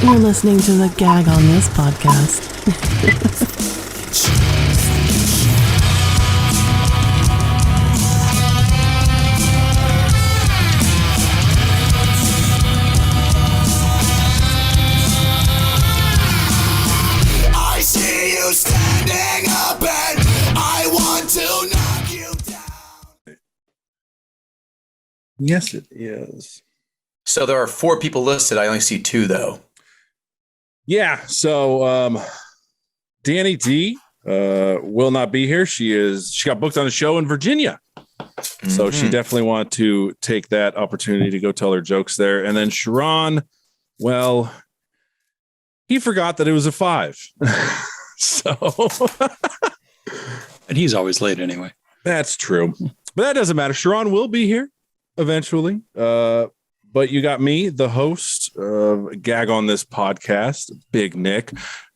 You're listening to the Gag On This podcast. I see you standing up and I want to knock you down. Yes, it is. So there are 4 people listed. I only see 2, though. Yeah. So Danny D will not be here. She got booked on a show in Virginia. So she definitely wanted to take that opportunity to go tell her jokes there. And then Sharon, well, he forgot that it was a 5. So and he's always late anyway. That's true. But that doesn't matter. Sharon will be here eventually. But you got me, the host of Gag On This podcast, Big Nick,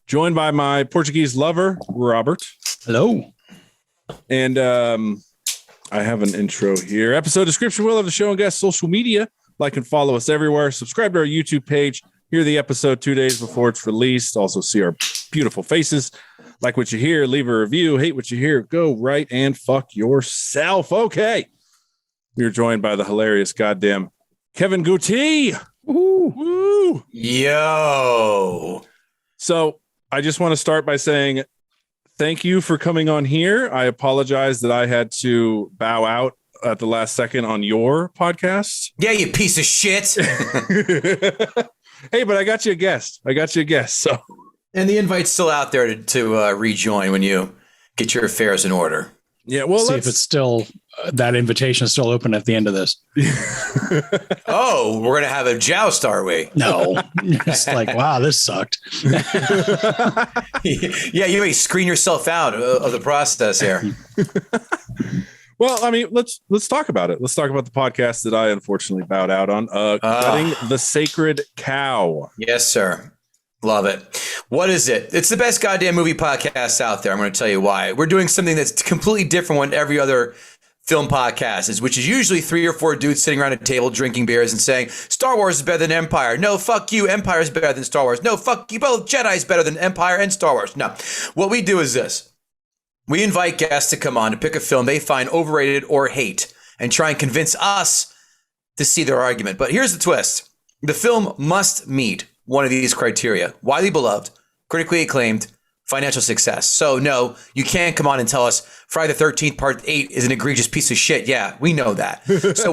joined by my Portuguese lover, Robert. Hello. And I have an intro here. Episode description will have the show and guest social media. Like and follow us everywhere. Subscribe to our YouTube page. Hear the episode 2 days before it's released. Also see our beautiful faces. Like what you hear, leave a review. Hate what you hear, go right and fuck yourself. Okay. We are joined by the hilarious goddamn Kevin Gootee. Woo. Yo. So I just want to start by saying thank you for coming on here. I apologize that I had to bow out at the last second on your podcast. Yeah, you piece of shit. Hey, but I got you a guest. So, And the invite's still out there to rejoin when you get your affairs in order. yeah, well, See if it's still that invitation is still open at the end of this. Oh, we're going to have a joust, are we? No, it's like, wow, this sucked. Yeah, you may screen yourself out of the process here. Well, I mean, let's talk about it. Let's talk about the podcast that I unfortunately bowed out on. Cutting the Sacred Cow. Yes, sir. Love it. What is it? It's the best goddamn movie podcast out there. I'm going to tell you why. We're doing something that's completely different than every other film podcast is, which is usually 3 or 4 dudes sitting around a table drinking beers and saying, Star Wars is better than Empire. No, fuck you. Empire is better than Star Wars. No, fuck you. Both Jedi is better than Empire and Star Wars. No. What we do is this. We invite guests to come on to pick a film they find overrated or hate and try and convince us to see their argument. But here's the twist. The film must meet one of these criteria: widely beloved, critically acclaimed, financial success. So no, you can't come on and tell us Friday the 13th Part 8 is an egregious piece of shit. Yeah, we know that. So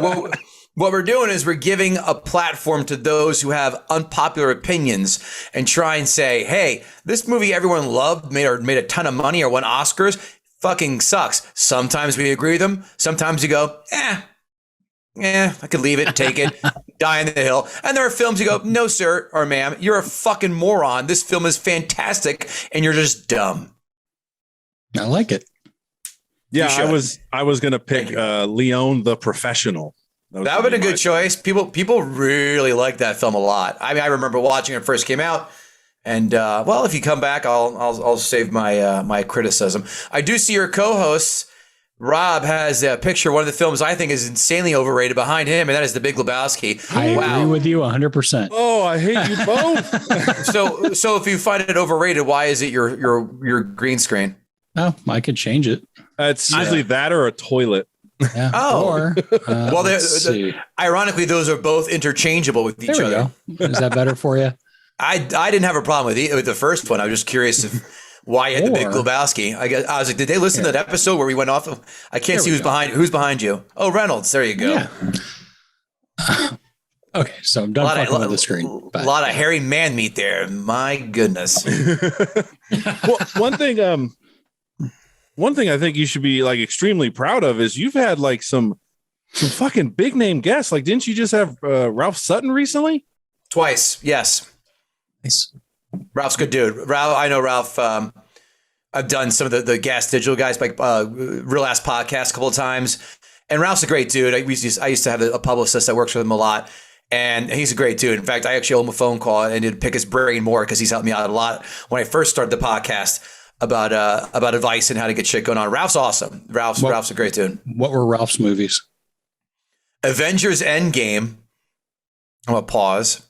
what we're doing is we're giving a platform to those who have unpopular opinions and try and say, hey, this movie everyone loved, made a ton of money or won Oscars, fucking sucks. Sometimes we agree with them. Sometimes you go, I could leave it, take it, die on the hill. And there are films you go, no, sir, or ma'am, you're a fucking moron. This film is fantastic, and you're just dumb. I like it. Yeah, I was going to pick Leon the Professional. That would have been a good choice. People really like that film a lot. I mean, I remember watching it first came out. And well, if you come back, I'll save my criticism. I do see your co-hosts. Rob has a picture of one of the films I think is insanely overrated behind him, and that is The Big Lebowski. I agree with you 100%. Oh, I hate you both. So if you find it overrated, why is it your green screen? Oh, I could change it. It's usually that or a toilet. Yeah. Oh. Or, well, ironically, those are both interchangeable with each other. Go. Is that better for you? I didn't have a problem with the first one. I was just curious why you had The Big Lebowski. I was like, did they listen to that episode where we went off? I can't see who's behind you. Oh, Reynolds. There you go. Yeah. Okay, so I'm done fucking with the screen. A lot of hairy man meat there. My goodness. Well, one thing I think you should be like extremely proud of is you've had like some fucking big name guests. Like, didn't you just have Ralph Sutton recently? Twice, yes. Nice. Ralph's a good dude. I know Ralph. I've done some of the Gas Digital guys, like Real Ass Podcast a couple of times. And Ralph's a great dude. I used to have a publicist that works with him a lot. And he's a great dude. In fact, I actually owe him a phone call and did pick his brain more because he's helped me out a lot when I first started the podcast about advice and how to get shit going on. Ralph's awesome. Ralph's a great dude. What were Ralph's movies? Avengers Endgame. I'm going to pause.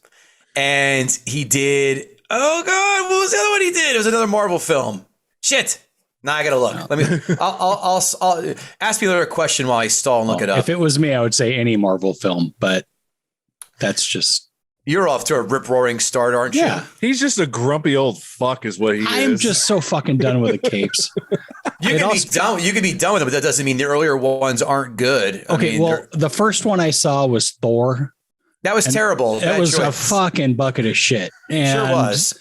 And he did, oh God, what was the other one he did? It was another Marvel film. Shit. Now I gotta look. Let me. I'll ask me another question while I stall and look it up. If it was me, I would say any Marvel film, but that's just. You're off to a rip roaring start, aren't you? Yeah, He's just a grumpy old fuck, is what he is. I'm just so fucking done with the capes. You can be done with them, but that doesn't mean the earlier ones aren't good. Okay, well, the first one I saw was Thor. That was terrible. It was a fucking bucket of shit. And, sure was.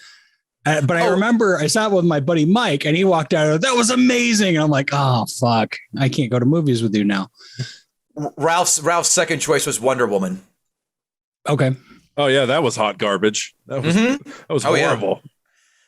But I remember I saw it with my buddy Mike, and he walked out. That was amazing. And I'm like, oh fuck, I can't go to movies with you now. Ralph's second choice was Wonder Woman. Okay. Oh yeah, that was hot garbage. That was horrible. Yeah.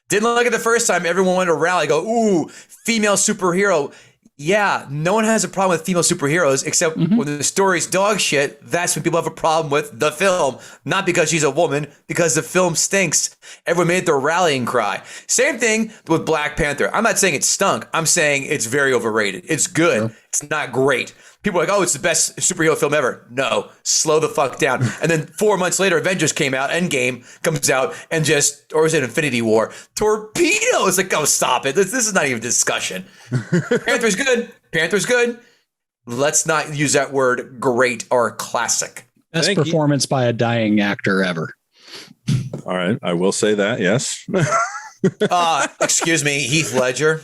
Didn't like it the first time. Everyone wanted to rally, go, ooh, female superhero. Yeah, no one has a problem with female superheroes except when the story's dog shit. That's when people have a problem with the film. Not because she's a woman, because the film stinks. Everyone made their rallying cry. Same thing with Black Panther. I'm not saying it stunk. I'm saying it's very overrated. It's good. Sure. It's not great. People are like, oh, it's the best superhero film ever. No, slow the fuck down. And then 4 months later, Avengers came out, Endgame comes out, and or was it Infinity War? Torpedo! It's like, oh, stop it. This is not even a discussion. Panther's good. Panther's good. Let's not use that word great or classic. Best performance by a dying actor ever. All right. I will say that, yes. Excuse me, Heath Ledger.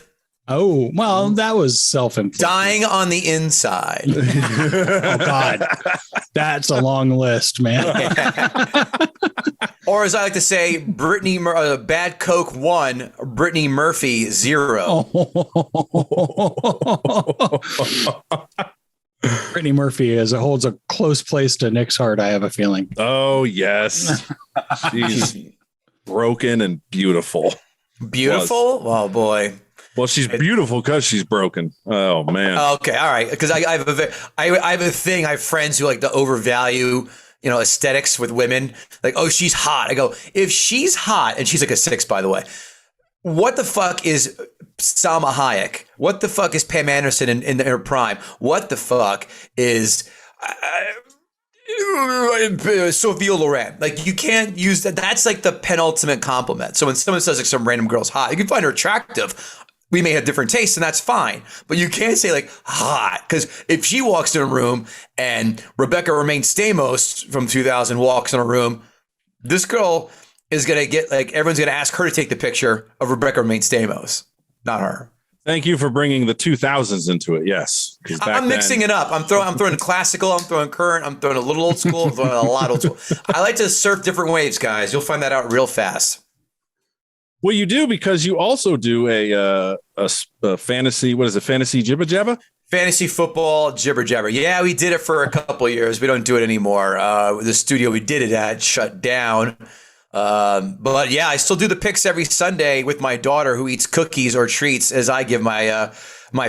Oh, well, that was self-inflicted. Dying on the inside. Oh, God. That's a long list, man. Or as I like to say, Bad Coke 1, Brittany Murphy 0. Brittany Murphy holds a close place to Nick's heart, I have a feeling. Oh, yes. She's broken and beautiful. Beautiful? Oh, boy. Well, she's beautiful because she's broken. Oh, man. Okay, all right. Because I have a thing. I have friends who like to overvalue, aesthetics with women. Like, oh, she's hot. I go, if she's hot, and she's like a 6, by the way. What the fuck is Salma Hayek? What the fuck is Pam Anderson in her prime? What the fuck is Sophia Loren? Like, you can't use that. That's like the penultimate compliment. So when someone says like some random girl's hot, you can find her attractive. We may have different tastes, and that's fine. But you can't say like hot, because if she walks in a room and Rebecca Romaine Stamos from 2000 walks in a room, this girl is gonna get like everyone's gonna ask her to take the picture of Rebecca Romaine Stamos, not her. Thank you for bringing the 2000s into it. Yes, I'm mixing it up. I'm throwing classical. I'm throwing current. I'm throwing a little old school. I'm throwing a lot old school. I like to surf different waves, guys. You'll find that out real fast. Well, you do, because you also do a fantasy. What is it? Fantasy Jibber Jabber? Fantasy football Jibber Jabber. Yeah, we did it for a couple of years. We don't do it anymore. The studio we did it at shut down. But yeah, I still do the picks every Sunday with my daughter, who eats cookies or treats, as I give my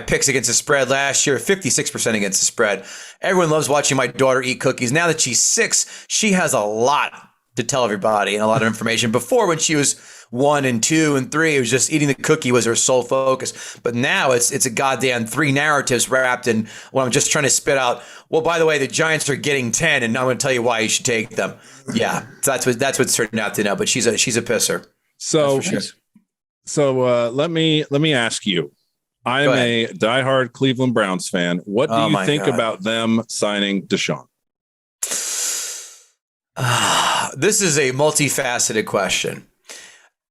picks against the spread. Last year, 56% against the spread. Everyone loves watching my daughter eat cookies. Now that she's 6, she has a lot to tell everybody and a lot of information. Before, when she was 1 and 2 and 3, it was just eating the cookie was her sole focus. But now it's a goddamn 3 narratives wrapped in what I'm just trying to spit out. Well, by the way, the Giants are getting 10, and I'm going to tell you why you should take them. Yeah, that's what's turned out to now. But she's a pisser. So let me ask you. I'm a diehard Cleveland Browns fan. What do you think about them signing Deshaun? This is a multifaceted question.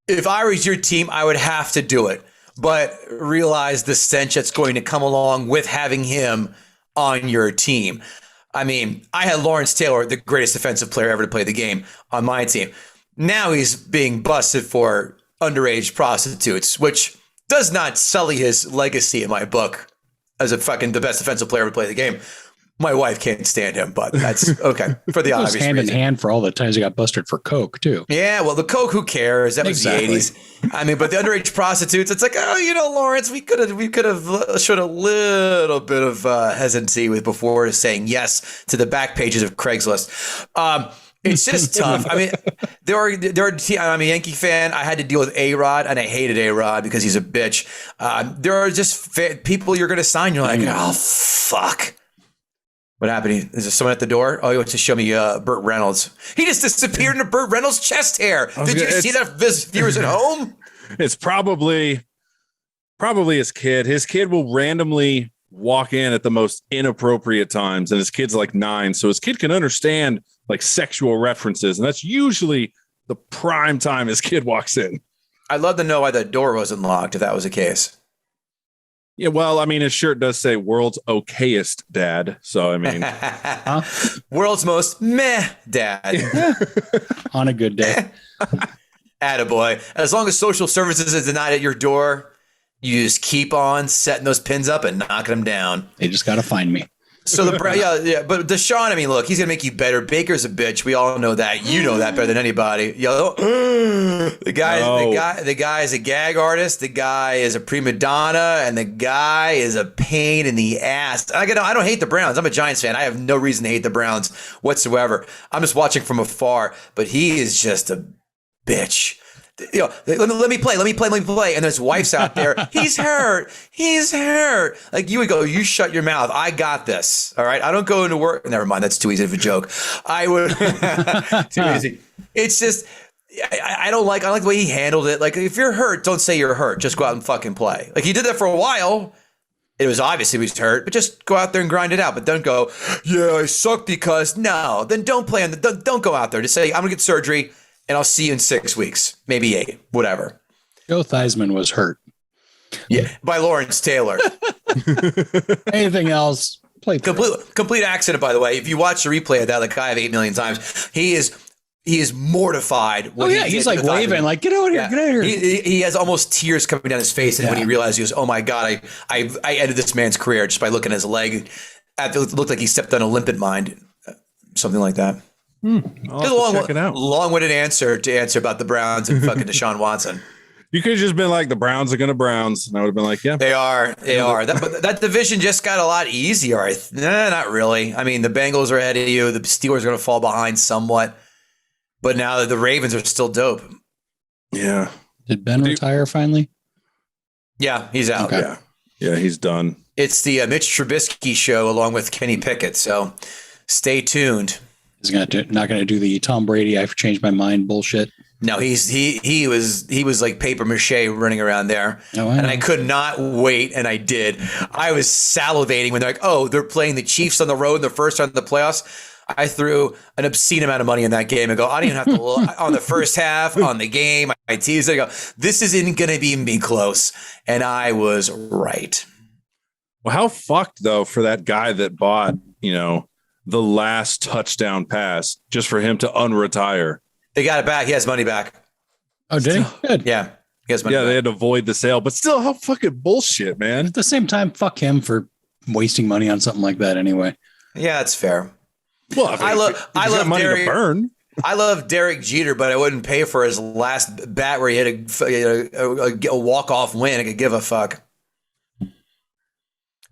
If I was your team, I would have to do it, but realize the stench that's going to come along with having him on your team. I mean, I had Lawrence Taylor, the greatest defensive player ever to play the game, on my team. Now he's being busted for underage prostitutes, which does not sully his legacy in my book as the best defensive player ever to play the game. My wife can't stand him, but that's okay for the obvious reason. Hand in hand for all the times he got busted for coke too. Yeah, well, the coke, who cares? That was the 80s. I mean, but the underage prostitutes, it's like, oh, Lawrence, we could have showed a little bit of hesitancy before saying yes to the back pages of Craigslist. It's just tough. I mean, I'm a Yankee fan. I had to deal with A-Rod, and I hated A-Rod because he's a bitch. There are just people you're going to sign. You're like, oh, fuck. What happened? Is there someone at the door? Oh, he wants to show me Burt Reynolds. He just disappeared into Burt Reynolds' chest hair. Did you see that, viewers at home? It's probably his kid. His kid will randomly walk in at the most inappropriate times, and his kid's like 9, so his kid can understand like sexual references, and that's usually the prime time his kid walks in. I'd love to know why the door wasn't locked if that was the case. Yeah, well, I mean, his shirt does say "World's Okayest Dad," so I mean, World's most meh dad. On a good day. Attaboy. As long as social services is denied at your door, you just keep on setting those pins up and knocking them down. They just got to find me. So but Deshaun, I mean, look, he's gonna make you better. Baker's a bitch. We all know that. You know that better than anybody. The guy is a gag artist. The guy is a prima donna, and the guy is a pain in the ass. I don't hate the Browns. I'm a Giants fan. I have no reason to hate the Browns whatsoever. I'm just watching from afar. But he is just a bitch. Let me play. And his wife's out there. He's hurt. Like you would go, you shut your mouth. I got this. All right. I don't go into work. Never mind. That's too easy of a joke. I would. Too easy. It's just, I don't like the way he handled it. Like if you're hurt, don't say you're hurt. Just go out and fucking play. Like he did that for a while. It was obviously he was hurt, but just go out there and grind it out. But don't go, yeah, I suck because no, then don't play on don't go out there. Just say, I'm gonna get surgery. And I'll see you in 6 weeks, maybe 8, whatever. Joe Theismann was hurt. Yeah, by Lawrence Taylor. Anything else? Complete accident, by the way. If you watch the replay of that, like I have 8 million times, he is mortified. He's like waving, like get out of here, get out of here. He has almost tears coming down his face, and when he realized, he goes, "Oh my god, I ended this man's career just by looking at his leg. It looked like he stepped on a limpet mine, something like that." Check it out. Long-winded answer about the Browns and fucking Deshaun Watson. You could have just been like, the Browns are going to Browns. And I would have been like, yeah. They are. That division just got a lot easier. Not really. I mean, the Bengals are ahead of you. The Steelers are going to fall behind somewhat. But now the Ravens are still dope. Yeah. Did Ben retire finally? Yeah, he's out. Okay. Yeah, he's done. It's the Mitch Trubisky show along with Kenny Pickett. So stay tuned. He's not going to do the Tom Brady I've changed my mind bullshit. No, he was like paper mache running around there. And I could not wait, and I did. I was salivating when they're like, oh, they're playing the Chiefs on the road in the first round of the playoffs. I threw an obscene amount of money in that game and go, I don't even have to look on the first half, on the game. I teased it. I go, this isn't going to be close. And I was right. Well, how fucked, though, for that guy that bought, the last touchdown pass just for him to unretire. They got it back. He has money back. Oh, did he? Good. Yeah. He has money back. They had to void the sale, but still, how fucking bullshit, man. At the same time, fuck him for wasting money on something like that anyway. Yeah, that's fair. Well, I love money Derek, to burn. I love Derek Jeter, but I wouldn't pay for his last bat where he had a walk-off win. I could give a fuck.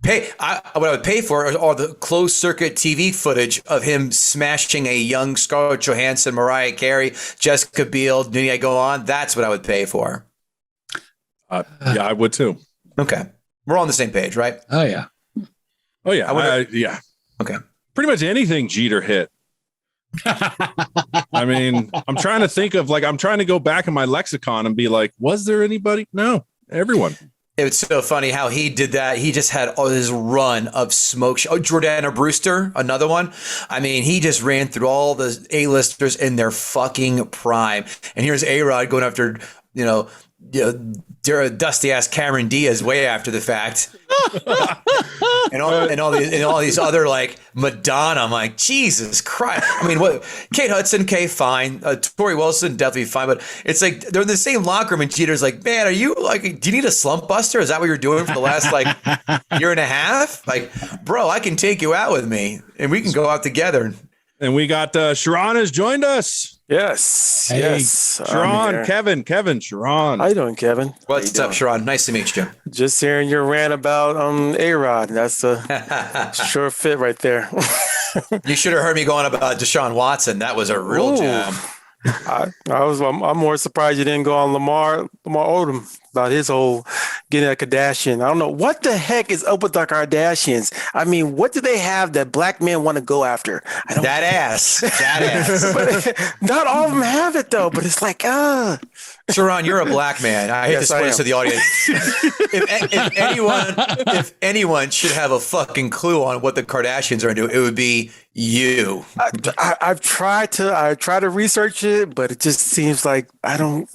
What I would pay for are the closed circuit TV footage of him smashing a young Scarlett Johansson, Mariah Carey, Jessica Biel. Did I go on? That's what I would pay for. Yeah, I would too. Okay, we're on the same page, right? Oh yeah. Yeah. Okay. Pretty much anything Jeter hit. I mean, I'm trying to think of I'm trying to go back in my lexicon and be like, was there anybody? No, everyone. It's so funny how he did that. He just had all this run of smoke. Jordana Brewster, another one. I mean, he just ran through all the A-listers in their fucking prime. And here's A-Rod going after, dusty ass Cameron Diaz way after the fact. and all these other like Madonna. I'm like, Jesus Christ. I mean, what? Kate Hudson, fine. Tori Wilson, definitely fine. But it's like they're in the same locker room, and Jeter's like, man, are you like? Do you need a slump buster? Is that what you're doing for the last year and a half? Like, bro, I can take you out with me, and we can go out together. And we got Sharon has joined us. Yes. Hey, yes. Sharon, Kevin, Sharon. How you doing, Kevin? What's up, Sharon? Nice to meet you. Just hearing your rant about A-Rod. That's a sure fit right there. You should have heard me going about Deshaun Watson. That was a real jam. I'm more surprised you didn't go on Lamar Odom. about his whole getting a Kardashian. I don't know what the heck is up with the Kardashians. I mean, what do they have that black men want to go after? That ass. But not all of them have it though. But it's like, Sharon, you're a black man. I hate Yes, to spoil I this to the audience. if anyone should have a fucking clue on what the Kardashians are doing, it would be you. I've tried to research it, but it just seems like I don't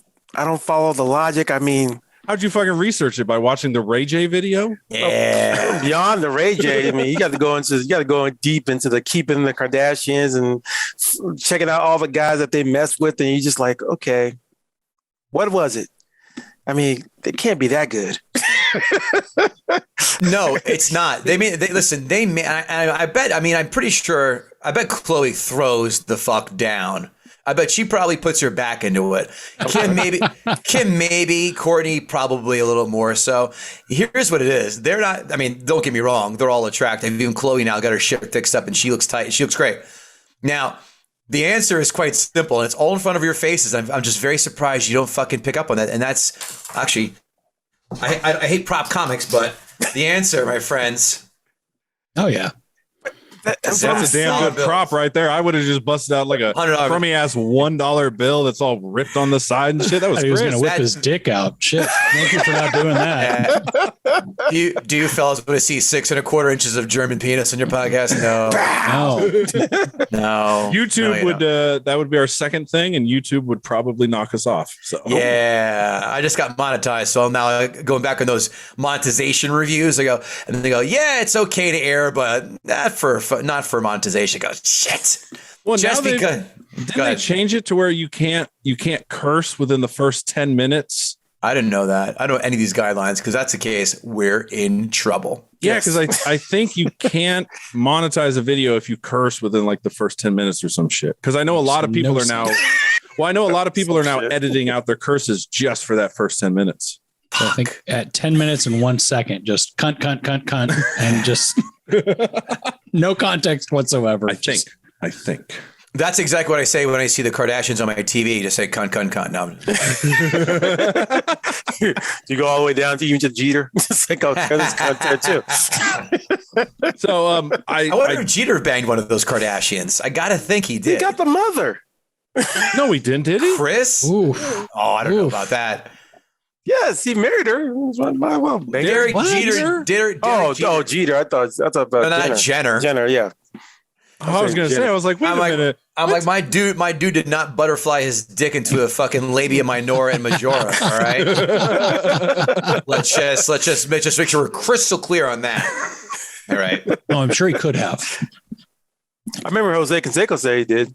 follow the logic. I mean, How'd you fucking research it? By watching the Ray J video? Yeah. beyond the Ray J, I mean, you got to go in deep into the keeping the Kardashians and checking out all the guys that they mess with, and you just like, okay, what was it? I mean, they can't be that good. No, it's not. I bet. I mean, I'm pretty sure. I bet Chloe throws the fuck down. I bet she probably puts her back into it. Kim maybe. Courtney probably a little more so. Here's what it is. They're not. I mean, don't get me wrong. They're all attractive. Even Chloe now got her shit fixed up and she looks tight. She looks great. Now, the answer is quite simple, and it's all in front of your faces. I'm just very surprised you don't fucking pick up on that. And that's actually, I hate prop comics, but the answer, my friends. Oh yeah. That's a damn good prop right there. I would have just busted out like a $100 crummy ass $1 bill that's all ripped on the side and shit. That was He was great. going to whip his dick out. Shit. Thank you for not doing that. Do you fellas want to see 6 1/4 inches of German penis on your podcast? No. No. YouTube would that would be our second thing, and YouTube would probably knock us off. So Yeah, I just got monetized, so I'm now going back on those monetization reviews. They go, yeah, it's okay to air, but not for monetization. I go, shit. Well, Just now because. didn't they change it to where you can't curse within the first 10 minutes? I didn't know that. I don't know any of these guidelines, because that's the case. We're in trouble. Yeah, because I think you can't monetize a video if you curse within like the first 10 minutes or some shit. Because I know a lot of people are now. Well, I know a lot of people are now editing out their curses just for that first 10 minutes. So I think at 10 minutes and 1 second, just cunt, and just no context whatsoever. I think. That's exactly what I say when I see the Kardashians on my TV. Just say cunt. No. You go all the way down to even to Jeter. It's like, okay, this content too. So I wonder if Jeter banged one of those Kardashians. I gotta think he did. He got the mother. No, he didn't, did he? Chris? Oof. Oh, I don't know about that. Yes, he married her. Well, Derek Jeter. Jeter. Jeter. I thought about No, not Jenner. Jenner, yeah. I was going to say, I was like, wait a minute. I'm like, my dude did not butterfly his dick into a fucking labia minora and majora. All right. let's just make sure we're crystal clear on that. All right. Oh, I'm sure he could have. I remember Jose Canseco say he did.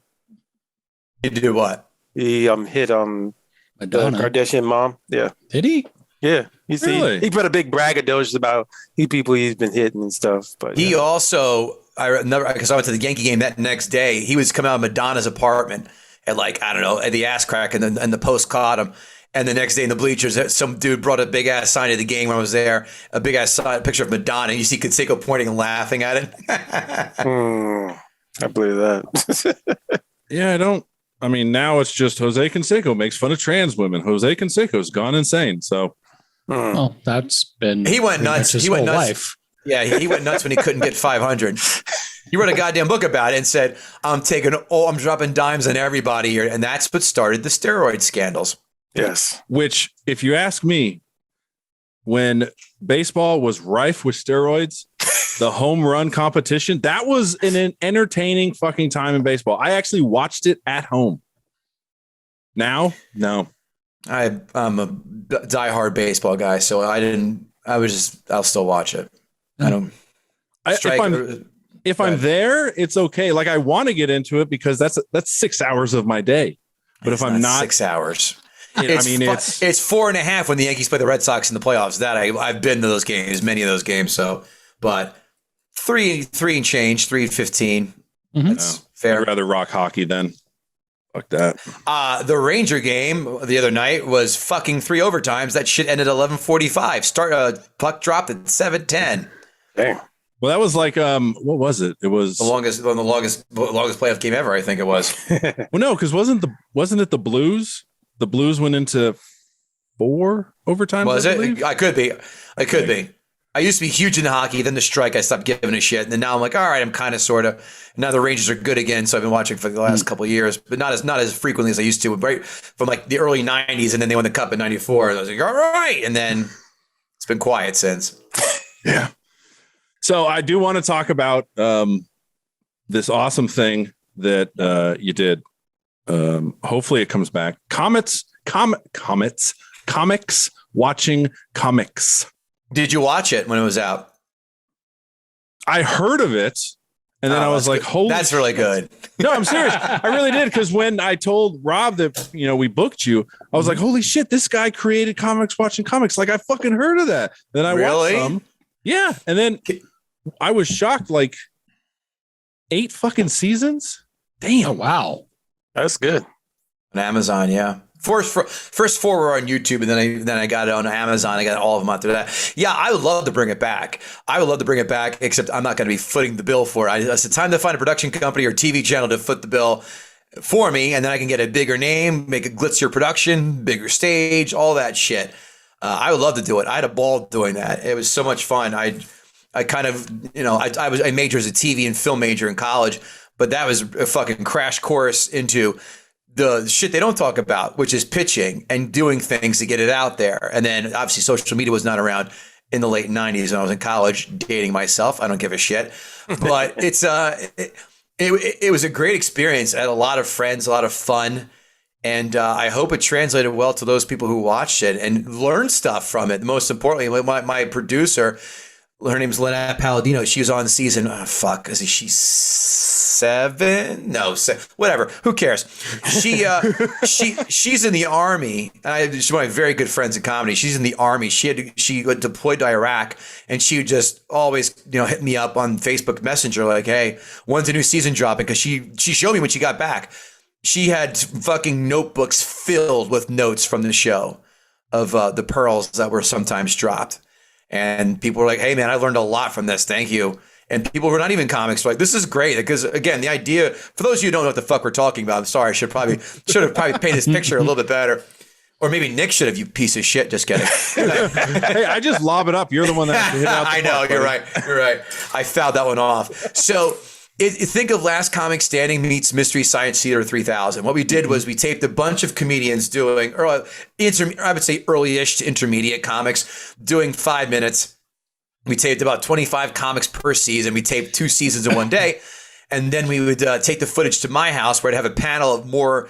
He did what? He hit the Kardashian mom. Yeah. Did he? Yeah. Really? He put a big braggadocious about people he's been hitting and stuff. But he also, I remember, because I went to the Yankee game that next day. He was coming out of Madonna's apartment at like, I don't know, at the ass crack, and the Post caught him. And the next day in the bleachers, some dude brought a big ass sign to the game when I was there, a big ass picture of Madonna. You see Canseco pointing and laughing at it. I believe that. Yeah, I mean, now it's just Jose Canseco makes fun of trans women. Jose Canseco's gone insane. So, well, that's been. He went nuts. His He went whole nuts. life. Yeah, he went nuts when he couldn't get 500. He wrote a goddamn book about it and said, I'm dropping dimes on everybody here. And that's what started the steroid scandals. Yes. which, if you ask me, when baseball was rife with steroids, the home run competition, that was an entertaining fucking time in baseball. I actually watched it at home. Now, no. I'm a diehard baseball guy, so I'll still watch it. I don't. If I'm there, it's okay. Like, I want to get into it because that's 6 hours of my day. But if I'm not 6 hours, it's 4.5 when the Yankees play the Red Sox in the playoffs. That I've been to those games, many of those games. So, but three and change, 3:15. That's fair. I'd rather rock hockey then. Fuck that. The Ranger game the other night was fucking 3 overtimes. That shit ended at 11:45. Puck dropped at 7:10. Damn. Well, that was like what was it? It was the longest playoff game ever. I think it was. Well, no, because wasn't it the Blues? The Blues went into 4 overtimes. Was I it? believe. I could be. I could be. I used to be huge into hockey. Then the strike, I stopped giving a shit. And then now I'm like, all right, I'm kind of, sort of. Now the Rangers are good again, so I've been watching for the last couple of years, but not as frequently as I used to. Right from like the early '90s, and then they won the Cup in '94. And I was like, all right, and then it's been quiet since. Yeah. So I do want to talk about this awesome thing that you did. Hopefully it comes back. Comics, watching comics. Did you watch it when it was out? I heard of it, and then I was like, good. holy That's really good. No, I'm serious. I really did, because when I told Rob that we booked you, I was like, holy shit, this guy created comics watching comics. Like, I fucking heard of that. Then I watched some. Yeah. And then I was shocked, like 8 fucking seasons. Damn. Oh, wow. That's good. On Amazon, yeah. First 4 were on YouTube, and then I got it on Amazon. I got all of them after that. Yeah, I would love to bring it back. Except I'm not going to be footing the bill for it. It's time to find a production company or TV channel to foot the bill for me, and then I can get a bigger name, make a glitzier production, bigger stage, all that shit. I would love to do it. I had a ball doing that. It was so much fun. I kind of, I majored as a TV and film major in college, but that was a fucking crash course into the shit they don't talk about, which is pitching and doing things to get it out there. And then obviously social media was not around in the late 90s when I was in college dating myself. I don't give a shit. But it was a great experience. I had a lot of friends, a lot of fun. And I hope it translated well to those people who watched it and learned stuff from it. Most importantly, my producer, her name's Lynette Palladino. She was on season, is she 7? No, whatever. Who cares? She's in the army. She's one of my very good friends in comedy. She's in the army. She got deployed to Iraq, and she would just always, hit me up on Facebook Messenger like, hey, when's the new season dropping? Because she showed me when she got back. She had fucking notebooks filled with notes from the show of the pearls that were sometimes dropped. And people were like, hey, man, I learned a lot from this. Thank you. And people who are not even comics were like, this is great. Because, again, the idea, for those of you who don't know what the fuck we're talking about, I'm sorry, I should have painted this picture a little bit better. Or maybe Nick should have, you piece of shit. Just kidding. Hey, I just lob it up. You're the one that hit out the I know, you're right. I fouled that one off. So think of Last Comic Standing meets Mystery Science Theater 3000. What we did was we taped a bunch of comedians doing, I would say early-ish to intermediate comics, doing 5 minutes. We taped about 25 comics per season. We taped 2 seasons in one day. And then we would take the footage to my house where I'd have a panel of more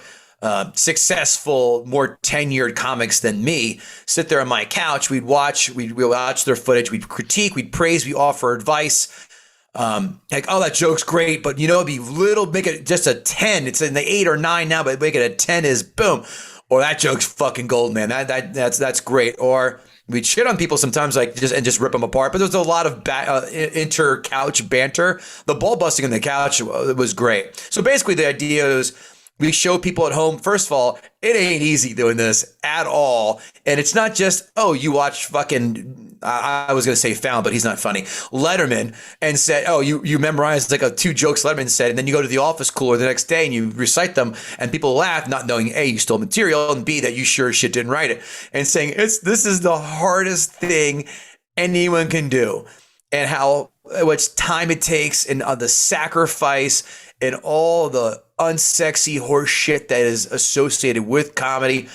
successful, more tenured comics than me sit there on my couch. We'd watch their footage. We'd critique, we'd praise, we offer advice. Like, oh, that joke's great, but it'd be make it just a 10. It's in the 8 or 9 now, but make it a 10 is boom. Or that joke's fucking gold, man. That's great. Or we'd shit on people sometimes, like just rip them apart. But there's a lot of inter-couch banter. The ball busting on the couch was great. So basically, the idea is we show people at home, first of all, it ain't easy doing this at all. And it's not just, oh, you watch fucking, I was going to say Fallon, but he's not funny, Letterman, and said, oh, you memorized like 2 jokes Letterman said, and then you go to the office cooler the next day and you recite them, and people laugh, not knowing, A, you stole material, and B, that you sure as shit didn't write it. And saying, this is the hardest thing anyone can do. And how much time it takes, and the sacrifice, and all the unsexy horse shit that is associated with comedy.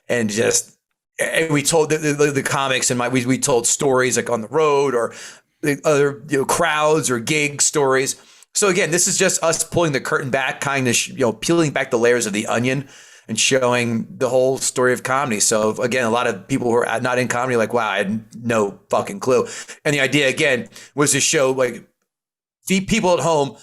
And we told the comics, and we told stories like on the road or the other crowds or gig stories. So again, this is just us pulling the curtain back, kind of peeling back the layers of the onion and showing the whole story of comedy. So again, a lot of people who are not in comedy like, wow, I had no fucking clue. And the idea again was to show like people at home,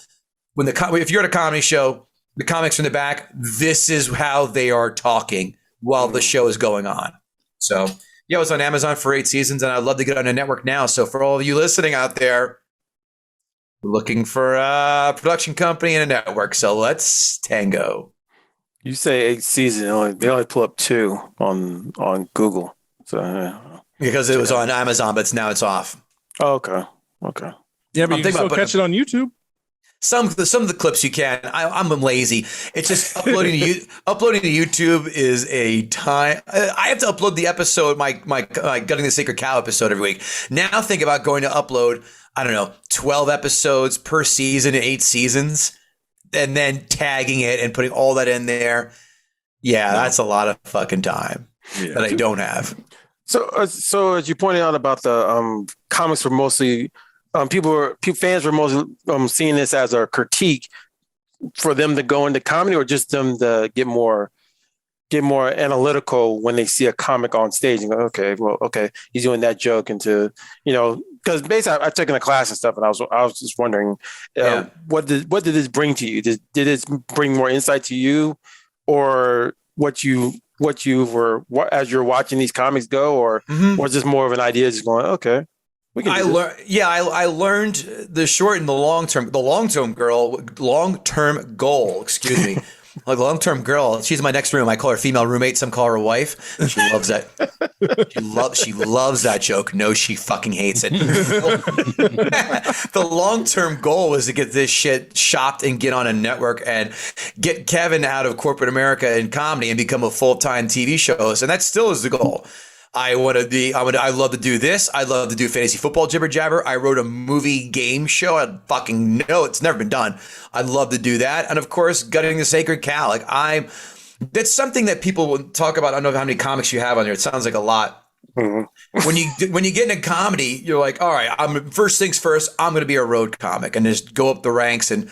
if you're at a comedy show, the comics in the back, this is how they are talking while the show is going on. So yeah, it was on Amazon for 8 seasons, and I'd love to get on a network now. So for all of you listening out there, we're looking for a production company and a network. So let's tango. You say 8 seasons, they only pull up 2 on Google. So Because it was on Amazon, but now it's off. oh, okay. Yeah, but you can still catch it on YouTube. Some of the clips you can. I'm lazy. It's just uploading to YouTube is a time. I have to upload the episode, my Gutting the Sacred Cow episode every week. Now think about going to upload, I don't know, 12 episodes per season, 8 seasons, and then tagging it and putting all that in there. Yeah, that's a lot of fucking time that I don't have. So as you pointed out about the comics were mostly fans were mostly seeing this as a critique for them to go into comedy, or just them to get more analytical when they see a comic on stage and go, okay, he's doing that joke into, because basically I've taken a class and stuff, and I was just wondering, what did this bring to you? Did it bring more insight to you, or what you were as you're watching these comics go, or was this more of an idea just going, okay? I learned the short and the long term. The long term goal. Excuse me. Like long term girl. She's in my next room. I call her female roommate. Some call her wife. She loves that. She loves that joke. No, she fucking hates it. The long term goal was to get this shit shopped and get on a network and get Kevin out of corporate America and comedy and become a full-time TV show host. And that still is the goal. I love to do this. I love to do fantasy football jibber jabber. I wrote a movie game show. I fucking know it's never been done. I'd love to do that. And of course, Gutting the Sacred Cow. That's something that people will talk about. I don't know how many comics you have on there. It sounds like a lot. Mm-hmm. When you get into comedy, you're like, all right, first things first, I'm going to be a road comic and just go up the ranks and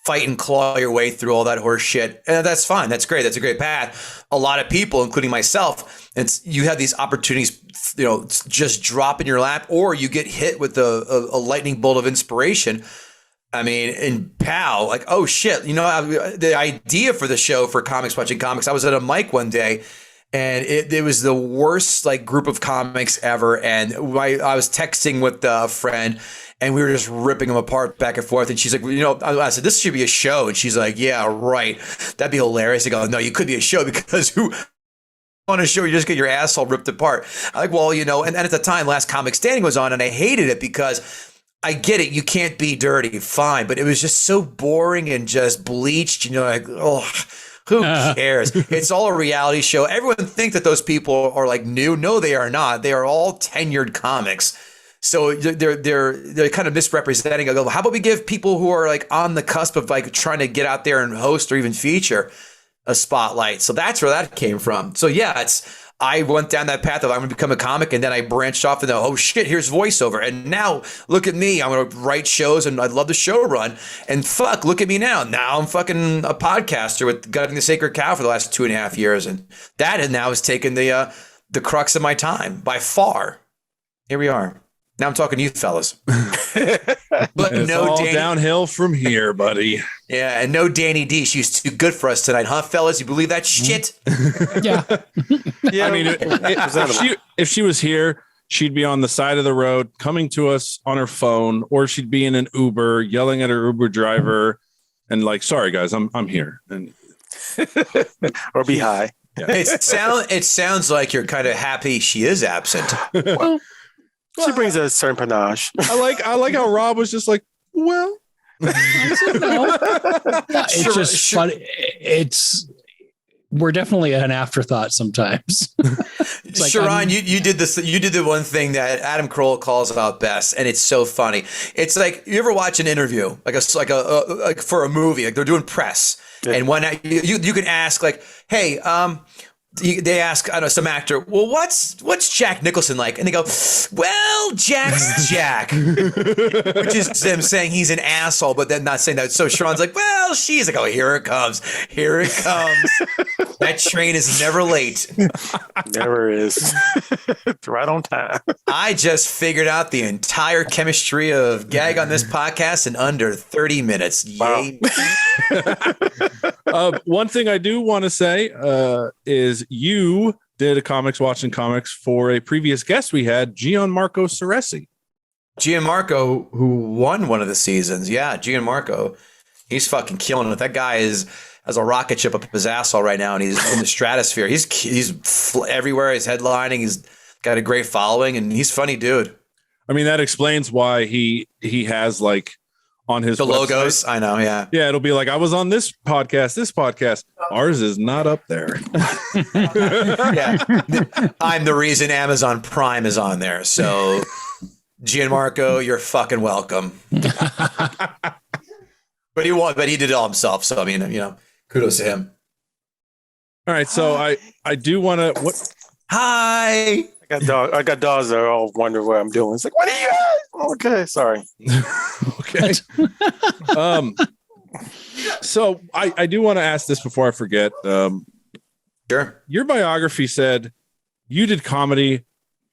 fight and claw your way through all that horse shit. And that's fine. That's great. That's a great path. A lot of people, including myself, you have these opportunities, just drop in your lap, or you get hit with a lightning bolt of inspiration. I mean, in POW, like, oh shit, the idea for the show for Comics Watching Comics, I was at a mic one day, and it was the worst group of comics ever. And I was texting with a friend, and we were just ripping them apart back and forth. And she's like, I said, this should be a show. And she's like, yeah, right. That'd be hilarious. I go, no, you could be a show, because who on a show you just get your asshole ripped apart? I'm like, well, and at the time, Last Comic Standing was on, and I hated it because I get it. You can't be dirty. Fine. But it was just so boring and just bleached, who cares? It's all a reality show. Everyone thinks that those people are new. No, they are not. They are all tenured comics. So they're kind of misrepresenting. I go, how about we give people who are on the cusp of trying to get out there and host or even feature a spotlight? So that's where that came from. So yeah, I went down that path of I'm going to become a comic, and then I branched off into, oh shit, here's voiceover. And now look at me. I'm going to write shows, and I'd love to show run. And fuck, look at me now. Now I'm fucking a podcaster with Gutting the Sacred Cow for the last 2.5 years. And that now has taken the crux of my time by far. Here we are. Now I'm talking to you fellas. But it's no all downhill from here, buddy. Yeah, and no Danny D. She's too good for us tonight, huh, fellas? You believe that shit? Yeah. Yeah. I mean, if she was here, she'd be on the side of the road coming to us on her phone, or she'd be in an Uber yelling at her Uber driver and sorry guys, I'm here. And or be high. Yeah. It sounds like you're kind of happy she is absent. She brings a certain panache. I like how Rob was just like, well, it's just funny. We're definitely an afterthought sometimes. Sharon, you did this. You did the one thing that Adam Kroll calls out best, and it's so funny. It's like, you ever watch an interview, like for a movie, they're doing press, and one you can ask hey, they ask, I don't know, some actor, well, what's Jack Nicholson like? And they go, well, Jack's Jack, which is them saying he's an asshole, but then not saying that. So Sharon's like, well, she's like, oh, here it comes. That train is never late. Never is. It's right on time. I just figured out the entire chemistry of Gag on This podcast in under 30 minutes. Wow. Yay. One thing I do want to say is you did a Comics Watching Comics for a previous guest we had, Gianmarco Ceresi. Gianmarco, who won one of the seasons. Yeah, Gianmarco. He's fucking killing it. That guy has a rocket ship up his asshole right now, and he's in the stratosphere. He's everywhere. He's headlining. He's got a great following, and he's a funny dude. I mean, that explains why he has on his The website. logos, I know, yeah. Yeah, it'll be like, I was on this podcast. Ours is not up there. Yeah. I'm the reason Amazon Prime is on there. So, Gianmarco, you're fucking welcome. But he did it all himself. So, I mean, kudos to him. All right, so I do want to. What? Hi. I got dogs that are all wondering what I'm doing. It's like, what are you guys? Okay, sorry. Okay. So I do want to ask this before I forget. Sure. Your biography said you did comedy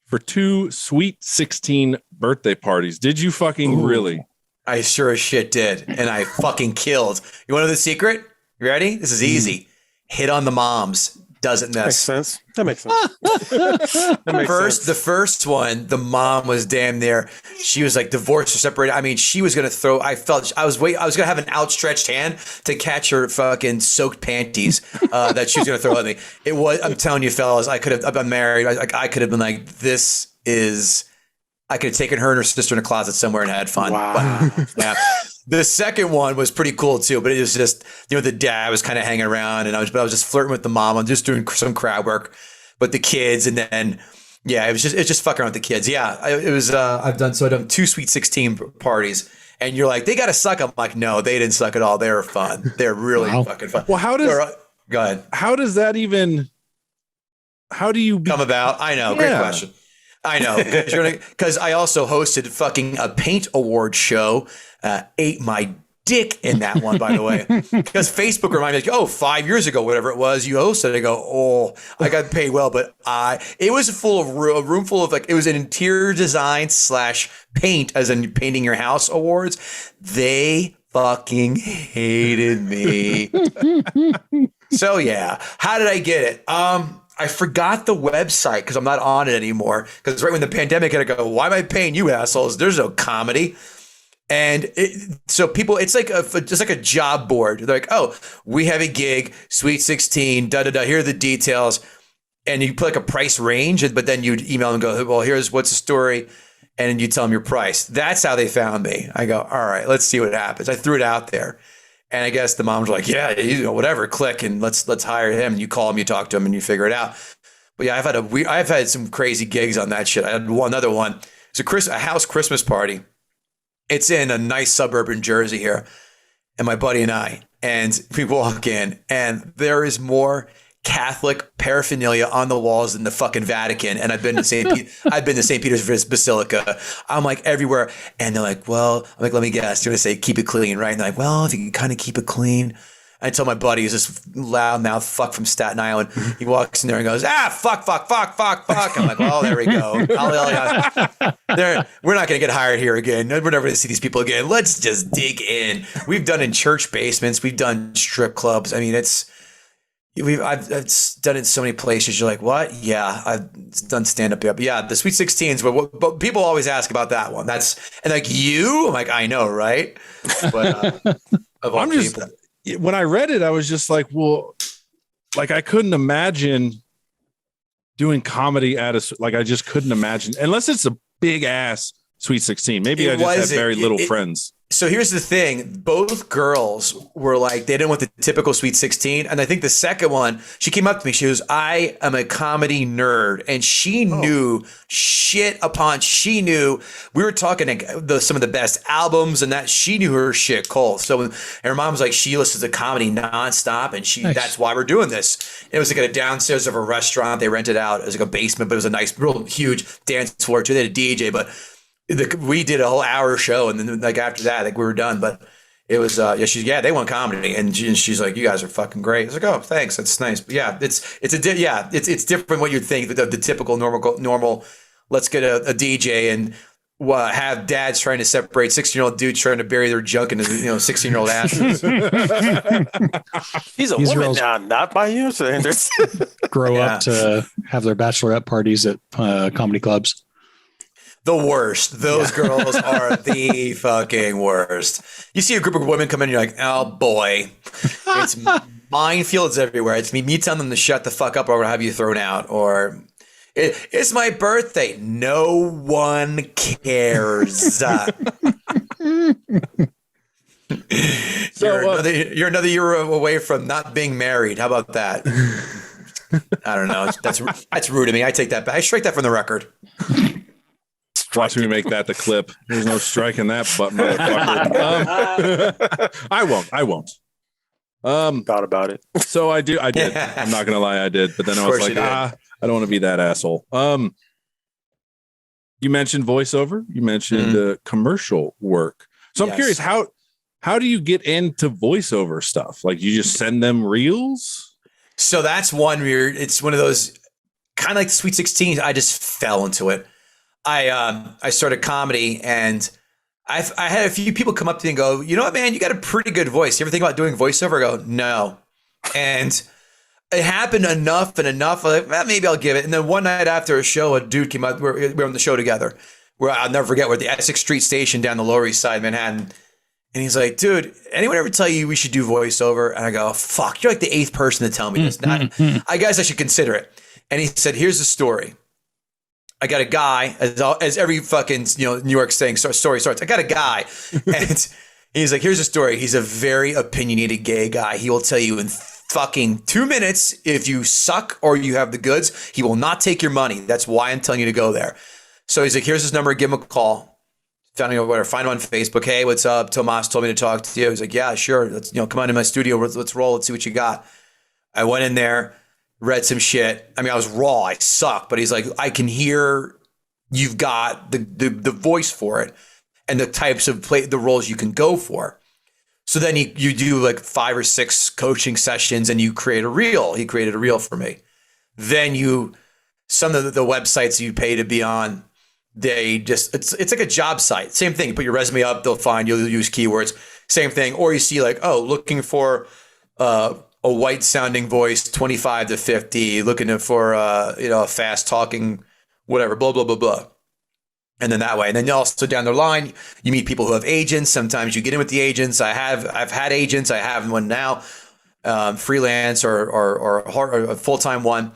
for 2 Sweet 16 birthday parties. Did you fucking really? I sure as shit did. And I fucking killed. You want to know the secret? You ready? This is easy. Hit on the moms. Doesn't Makes miss. sense. That makes sense. That makes sense. The first one, the mom was damn near. She was like divorced or separated. I mean, she was gonna throw. I was gonna have an outstretched hand to catch her fucking soaked panties that she was gonna throw at me. It was. I'm telling you, fellas, I could have. I've been married. I could have been like, this is. I could have taken her and her sister in a closet somewhere and had fun. Wow. But, yeah. The second one was pretty cool too, but it was just, the dad was kind of hanging around and I was just flirting with the mom. I'm just doing some crowd work, but the kids, and then, yeah, it was just fucking around with the kids. Yeah. I've done 2 Sweet 16 parties and you're like, they got to suck. I'm like, no, they didn't suck at all. They were fun. They're really fucking fun. Well, go ahead. How do you Come about? I know. Great question. I know, because I also hosted fucking a paint award show. Ate my dick in that one, by the way, because Facebook reminded me, 5 years ago, whatever it was, you hosted. I go, I got paid well, but it was full of a room full of it was an interior design / paint, as in painting your house awards. They fucking hated me. So yeah, how did I get it? I forgot the website because I'm not on it anymore. Because right when the pandemic hit, I go, why am I paying you assholes? There's no comedy. And so people, it's like just like a job board. They're like, we have a gig, Sweet 16, here are the details. And you put like a price range, but then you'd email them and go, well, here's what's the story. And then you tell them your price. That's how they found me. I go, all right, let's see what happens. I threw it out there. And I guess the moms were like, yeah, whatever, click and let's hire him. And you call him, you talk to him, and you figure it out. But yeah, I've had some crazy gigs on that shit. I had another one. It's a house Christmas party. It's in a nice suburb in Jersey here, and my buddy and I. And we walk in, and there is more Catholic paraphernalia on the walls than the fucking Vatican. And I've been to St. Peter's Basilica. I'm like everywhere. And they're like, well, I'm like, let me guess. You're going to say, keep it clean, right? And they're like, well, if you can kind of keep it clean. I tell my buddy, who's this loud mouth fuck from Staten Island. He walks in there and goes, fuck. I'm like, well, there we go. We're not going to get hired here again. We're never going to see these people again. Let's just dig in. We've done in church basements. We've done strip clubs. I mean, I've done it in so many places. You're like, what? Yeah, I've done stand up here. But yeah, the Sweet 16s. But people always ask about that one. I'm like, you? I'm like, I know, right? But when I read it, I was just like, well, like I couldn't imagine doing comedy I just couldn't imagine unless it's a big ass Sweet 16. Maybe I just had very little friends. So here's the thing. Both girls were like, they didn't want the typical Sweet 16. And I think the second one, she came up to me. She goes, I am a comedy nerd. And she knew she knew we were talking some of the best albums and that she knew her shit cold. So and her mom was like, she listens to comedy nonstop. And that's why we're doing this. It was like a downstairs of a restaurant. They rented out. It was like a basement, but it was a nice, real huge dance floor too. They had a DJ, but we did a whole hour show, and then like after that, like we were done. But it was they want comedy, and she's like, you guys are fucking great. I was like, oh, thanks, that's nice. But yeah, it's different what you'd think the typical normal. Let's get a DJ and have dads trying to separate 16-year-old dudes trying to bury their junk in 16-year-old asses. He's a woman now, not by you. Grow up to have their bachelorette parties at comedy clubs. The worst. Those girls are the fucking worst. You see a group of women come in, and you're like, oh boy, it's minefields everywhere. It's me telling them to shut the fuck up or have you thrown out, or it's my birthday. No one cares. You're another year away from not being married. How about that? I don't know. That's rude of me. I take that back. I strike that from the record. Watch me make that the clip. There's no striking that butt, motherfucker. I won't. Thought about it. So I did. I'm not gonna lie, I did. But then I was like, I don't want to be that asshole. You mentioned voiceover. You mentioned commercial work. So I'm curious, how do you get into voiceover stuff? Like, you just send them reels? So that's one weird. It's one of those kind of like the Sweet 16. I just fell into it. I started comedy, and I had a few people come up to me and go, you know what, man, you got a pretty good voice. You ever think about doing voiceover? I go, no. And it happened enough. I'm like, well, maybe I'll give it. And then one night after a show, a dude came up. We were on the show together. Where I'll never forget. We're at the Essex Street station down the Lower East Side, Manhattan. And he's like, dude, anyone ever tell you we should do voiceover? And I go, fuck, you're like the 8th person to tell me this. I guess I should consider it. And he said, here's the story. I got a guy, as every fucking New York story starts. I got a guy, and he's like, here's the story. He's a very opinionated gay guy. He will tell you in fucking 2 minutes if you suck or you have the goods. He will not take your money. That's why I'm telling you to go there. So he's like, here's his number. Give him a call. Find him on Facebook. Hey, what's up? Tomas told me to talk to you. He's like, yeah, sure. Let's come on to my studio. Let's roll. Let's see what you got. I went in there. Read some shit. I mean, I was raw. I suck. But he's like, I can hear you've got the voice for it and the types of the roles you can go for. So then you do like 5 or 6 coaching sessions and you create a reel. He created a reel for me. Then some of the websites you pay to be on, they just, it's like a job site. Same thing. You put your resume up, they'll find you'll use keywords. Same thing. Or you see like, looking for a white sounding voice, 25 to 50, looking for a fast talking, whatever, blah, blah, blah, blah. And then that way. And then also down the line, you meet people who have agents. Sometimes you get in with the agents. I've had agents. I have one now, freelance or a full-time one.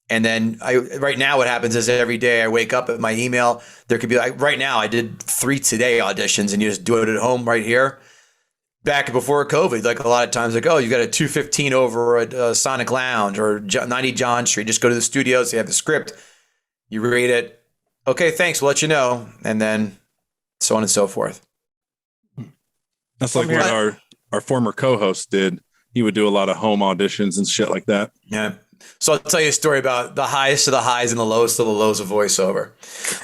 And then right now what happens is every day I wake up at my email, there could be like, right now I did 3 today auditions, and you just do it at home right here. Back before COVID, like a lot of times, like, you got a 2:15 over at Sonic Lounge or 90 John Street. Just go to the studios. You have the script. You read it. Okay, thanks. We'll let you know. And then so on and so forth. That's like what our former co-host did. He would do a lot of home auditions and shit like that. Yeah. So I'll tell you a story about the highest of the highs and the lowest of the lows of voiceover.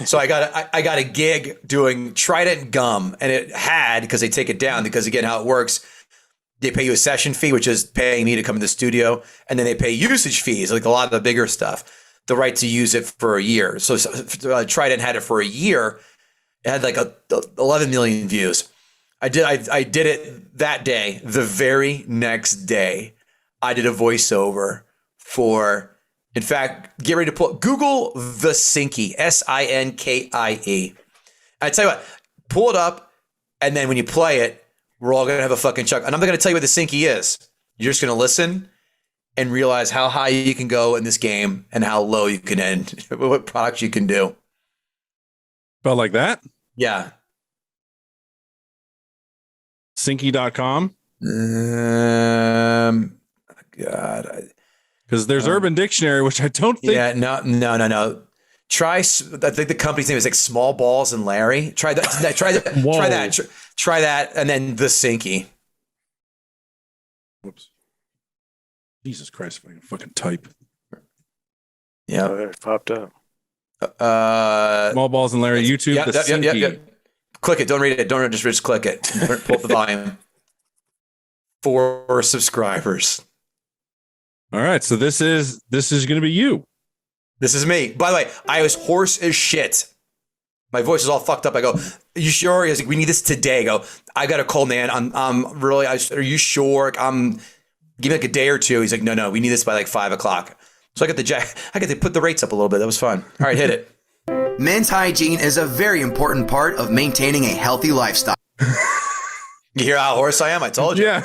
So I got a gig doing Trident Gum, and it had, because they take it down, because again, how it works, they pay you a session fee, which is paying me to come to the studio, and then they pay usage fees, like a lot of the bigger stuff, the right to use it for a year. So Trident had it for a year. It had like 11 million views. I did it that day. The very next day, I did a voiceover for, in fact, get ready to Google the Sinkie, Sinkie. I tell you what, pull it up, and then when you play it, we're all going to have a fucking chuckle. And I'm not going to tell you what the Sinkie is. You're just going to listen and realize how high you can go in this game and how low you can end, what products you can do. Felt like that? Yeah. Sinkie.com? God. Because there's Urban Dictionary, which I don't think. Yeah, no. Try. I think the company's name is like Small Balls and Larry. Try that. Try that. Try that, and then the Sinkie. Whoops. Jesus Christ! If I can fucking type. Yeah, it popped up. Small Balls and Larry. YouTube. Yeah, the Sinkie. yeah. Click it. Don't read it. Don't just click it. Pull up the volume. 4 subscribers. All right, so this is going to be you. This is me. By the way, I was hoarse as shit. My voice is all fucked up. I go, "Are you sure?" He's like, "We need this today." I go, "I got a cold, man. I'm really. Are you sure? Give me like a day or two." He's like, "No, we need this by like 5 o'clock." So I got to put the rates up a little bit. That was fun. All right, hit it. Men's hygiene is a very important part of maintaining a healthy lifestyle. You hear how hoarse I am? I told you. Yeah.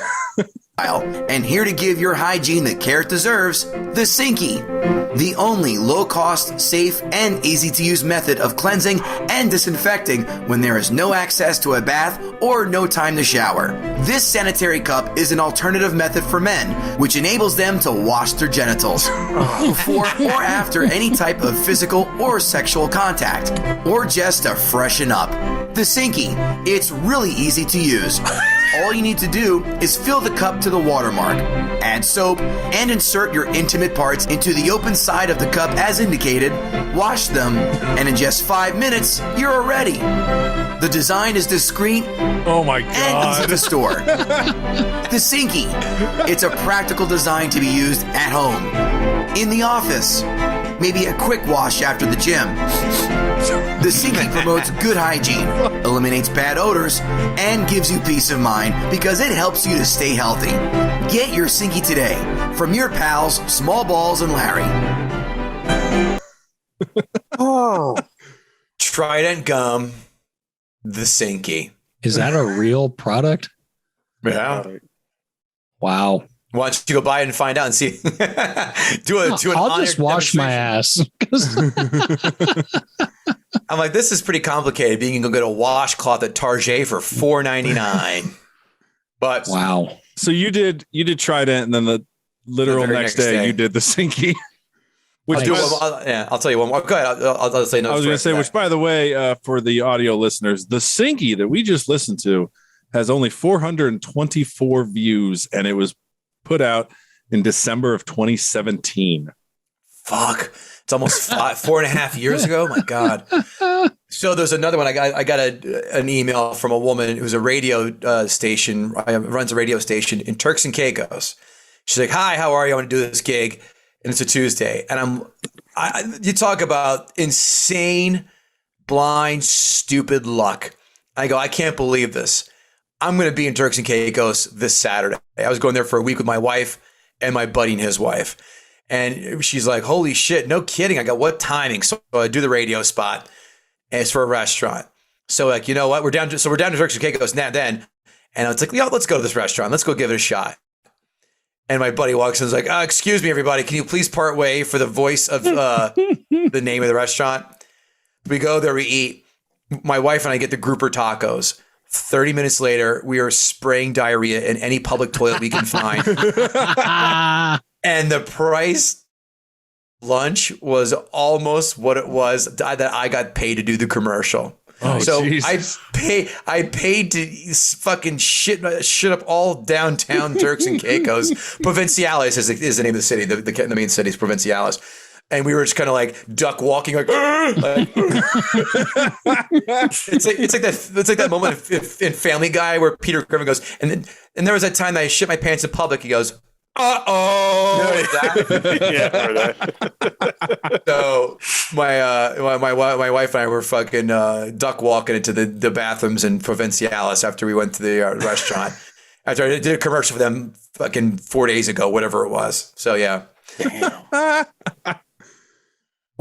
And here to give your hygiene the care it deserves, the Sinkie. The only low-cost, safe, and easy-to-use method of cleansing and disinfecting when there is no access to a bath or no time to shower. This sanitary cup is an alternative method for men, which enables them to wash their genitals before or after any type of physical or sexual contact, or just to freshen up. The Sinkie. It's really easy to use. All you need to do is fill the cup to the watermark, add soap, and insert your intimate parts into the open side of the cup as indicated, wash them, and in just 5 minutes, you're ready. The design is discreet Oh my and easy god. to store. The Sinkie. It's a practical design to be used at home, in the office, maybe a quick wash after the gym. The Sinkie promotes good hygiene, eliminates bad odors, and gives you peace of mind because it helps you to stay healthy. Get your Sinkie today from your pals, Small Balls and Larry. Oh, Trident gum, the Sinkie. Is that a real product? Yeah. Wow. Why don't you go buy it and find out and see? do an I'll just honored wash my demonstration. ass. I'm like, this is pretty complicated. Being you can go get a washcloth at Target for $4.99. But Wow. So you did Trident, and then the literal The very next next day day. you did the Sinkie. Which Nice. I'll tell you one more. Go ahead. I'll say no. I was going to say, which, by the way, for the audio listeners, the Sinkie that we just listened to has only 424 views, and it was put out in December of 2017. Fuck. It's almost 4.5 years ago. My God. So there's another one. I got an email from a woman who's a radio station, runs a radio station in Turks and Caicos. She's like, "Hi, how are you? I want to do this gig, and it's a Tuesday." And you talk about insane, blind, stupid luck. I go, "I can't believe this. I'm going to be in Turks and Caicos this Saturday." I was going there for a week with my wife and my buddy and his wife. And she's like, "Holy shit, no kidding." I go, "What timing?" So I do the radio spot, and it's for a restaurant. So like, you know what? We're down to Turks and Caicos now then. And it's like, let's go to this restaurant. Let's go give it a shot. And my buddy walks in and is like, "Excuse me, everybody. Can you please part way for the voice of the name of the restaurant?" We go there, we eat. My wife and I get the grouper tacos. 30 minutes later, we are spraying diarrhea in any public toilet we can find. And the price lunch was almost what it was that I got paid to do the commercial. Oh, so Jesus. I paid to fucking shit up all downtown Turks and Caicos. Provinciales is the name of the city. The main city is Provinciales. And we were just kind of like duck walking, like it's like that moment in Family Guy where Peter Griffin goes, and there was that time that I shit my pants in public. He goes, "Uh-oh." yeah, I heard that. So my wife and I were fucking duck walking into the bathrooms in Provinciales after we went to the restaurant. After I did a commercial for them fucking 4 days ago, whatever it was. So yeah.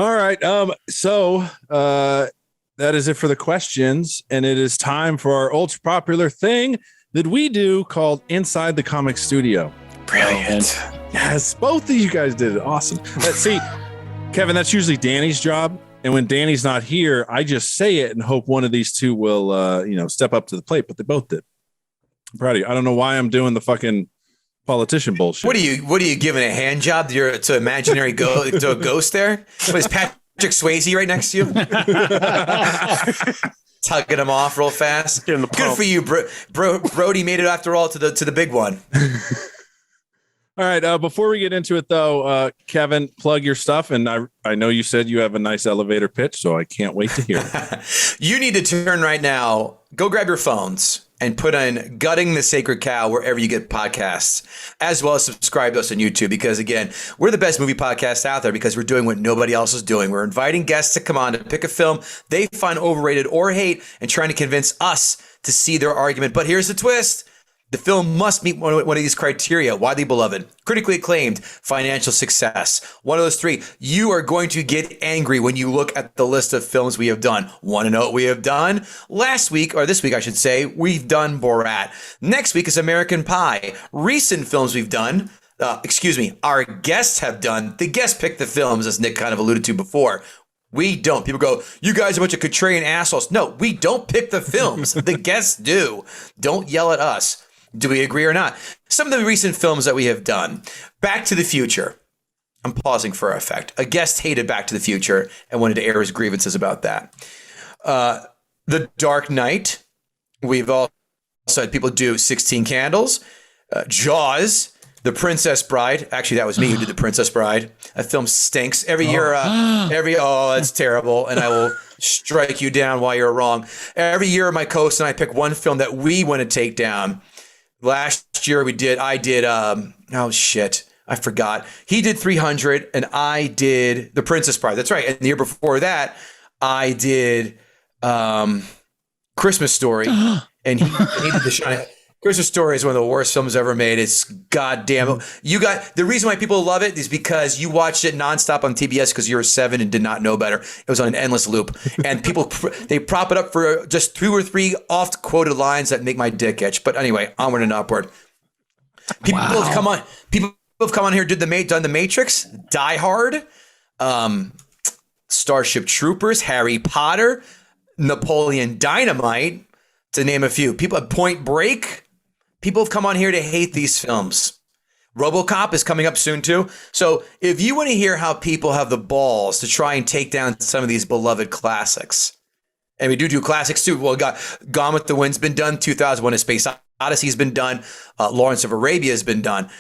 All right. So that is it for the questions, and it is time for our ultra popular thing that we do called Inside the Comic Studio. Brilliant. Yes, both of you guys did it. Awesome. Let's see, Kevin, that's usually Danny's job, and when Danny's not here, I just say it and hope one of these two will, step up to the plate. But they both did. I'm proud of you. I don't know why I'm doing the fucking politician bullshit. What are you giving a hand job to imaginary to a ghost there? What is Patrick Swayze right next to you? Tugging him off real fast. Give him the Good pump. for you, Brody made it after all to the big one. All right. Before we get into it, though, Kevin, plug your stuff. And I know you said you have a nice elevator pitch, so I can't wait to hear it. You need to turn right now. Go grab your phones and put in Gutting the Sacred Cow wherever you get podcasts, as well as subscribe to us on YouTube. Because again, we're the best movie podcast out there because we're doing what nobody else is doing. We're inviting guests to come on to pick a film they find overrated or hate and trying to convince us to see their argument. But here's the twist. The film must meet one of these criteria. Widely beloved, critically acclaimed, financial success. One of those three. You are going to get angry when you look at the list of films we have done. Want to know what we have done? Last week, or this week, I should say, we've done Borat. Next week is American Pie. Recent films we've done, our guests have done. The guests pick the films, as Nick kind of alluded to before. We don't. People go, you guys are a bunch of contrarian assholes. No, we don't pick the films. The guests do. Don't yell at us. Do we agree or not? Some of the recent films that we have done. Back to the Future. I'm pausing for effect. A guest hated Back to the Future and wanted to air his grievances about that. The Dark Knight. We've also had people do 16 Candles. Jaws. The Princess Bride. Actually, that was me who did The Princess Bride. That film stinks. Every year, that's terrible. And I will strike you down while you're wrong. Every year, my co-host and I pick one film that we want to take down. Last year I forgot. He did 300 and I did The Princess Bride. That's right. And the year before that, I did Christmas Story. And he did The Shining. Christmas Story is one of the worst films ever made. It's goddamn. The reason why people love it is because you watched it nonstop on TBS because you were 7 and did not know better. It was on an endless loop, and people they prop it up for just 2 or 3 oft quoted lines that make my dick itch. But anyway, onward and upward. People have come on. People have come on here. Done the Matrix, Die Hard, Starship Troopers, Harry Potter, Napoleon Dynamite, to name a few. People at Point Break. People have come on here to hate these films. RoboCop is coming up soon too. So if you want to hear how people have the balls to try and take down some of these beloved classics, and we do classics too. Well, Gone with the Wind's been done. 2001: A Space Odyssey's been done. Lawrence of Arabia has been done.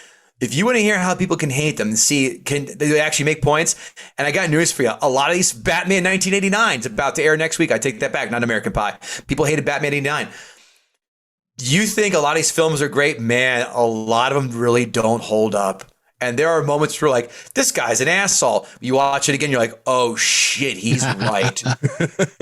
If you want to hear how people can hate them and see, can they actually make points? And I got news for you. A lot of these Batman 1989 is about to air next week. I take that back. Not American Pie. People hated Batman 89. You think a lot of these films are great? Man, a lot of them really don't hold up. And there are moments where like, this guy's an asshole. You watch it again, you're like, oh shit, he's right.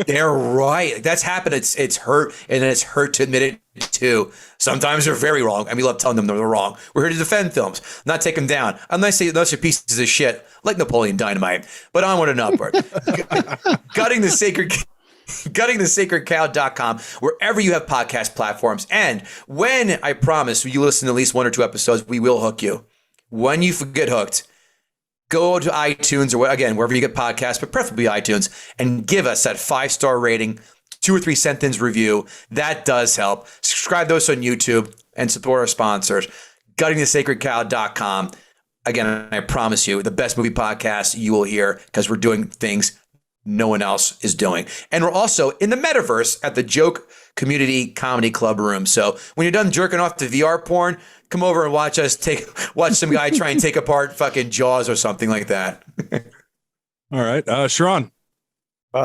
They're right. That's happened. It's hurt, and it's hurt to admit it too. Sometimes they're very wrong, and we love telling them they're wrong. We're here to defend films, not take them down. Unless they're pieces of shit, like Napoleon Dynamite. But onward and upward. GuttingTheSacredCow.com, wherever you have podcast platforms. And when I promise you listen to at least 1 or 2 episodes, we will hook you. When you get hooked, go to iTunes or again, wherever you get podcasts, but preferably iTunes, and give us that 5-star rating, 2 or 3 sentence review. That does help. Subscribe to us on YouTube and support our sponsors. GuttingTheSacredCow.com. Again, I promise you, the best movie podcast you will hear because we're doing things no one else is doing. And we're also in the metaverse at the Joke Community Comedy Club room. So when you're done jerking off to VR porn, come over and watch some guy try and take apart fucking Jaws or something like that. All right. Sharon.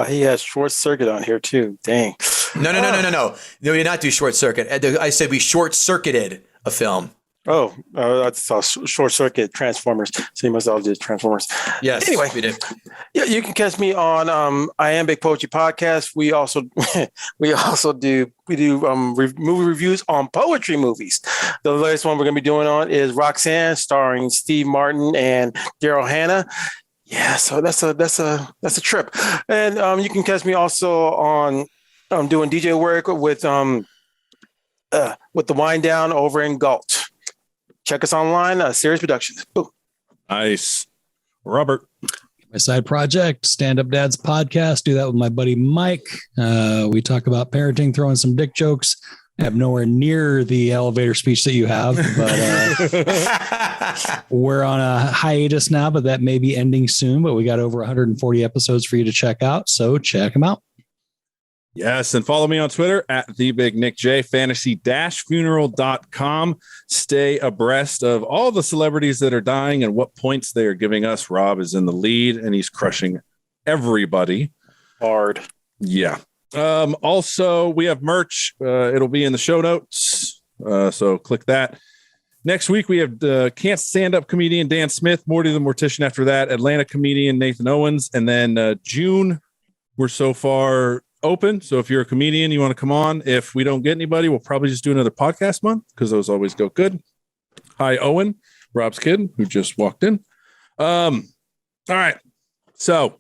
He has Short Circuit on here too. Dang. No. No, we did not do Short Circuit. I said we short-circuited a film. Oh, I saw Short Circuit Transformers. So you must all did Transformers. Yes. Anyway, we did. Yeah, you can catch me on Iambic Poetry Podcast. We also do movie reviews on poetry movies. The latest one we're going to be doing on is Roxanne, starring Steve Martin and Daryl Hannah. Yeah, so that's a trip. And you can catch me also on doing DJ work with the Wind Down over in Galt. Check us online, Serious Productions. Boom. Nice. Robert. My side project, Stand Up Dad's podcast. Do that with my buddy Mike. We talk about parenting, throwing some dick jokes. I have nowhere near the elevator speech that you have, but we're on a hiatus now, but that may be ending soon. But we got over 140 episodes for you to check out. So check them out. Yes, and follow me on Twitter at TheBigNickJ, fantasy-funeral.com. Stay abreast of all the celebrities that are dying and what points they are giving us. Rob is in the lead, and he's crushing everybody. Hard. Yeah. Also, we have merch. It'll be in the show notes, so click that. Next week, we have Can't Stand Up comedian Dan Smith, Morty the Mortician after that, Atlanta comedian Nathan Owens, and then June, we're so far open. So if you're a comedian, you want to come on. If we don't get anybody, we'll probably just do another podcast month because those always go good. Hi, Owen, Rob's kid, who just walked in. All right. So,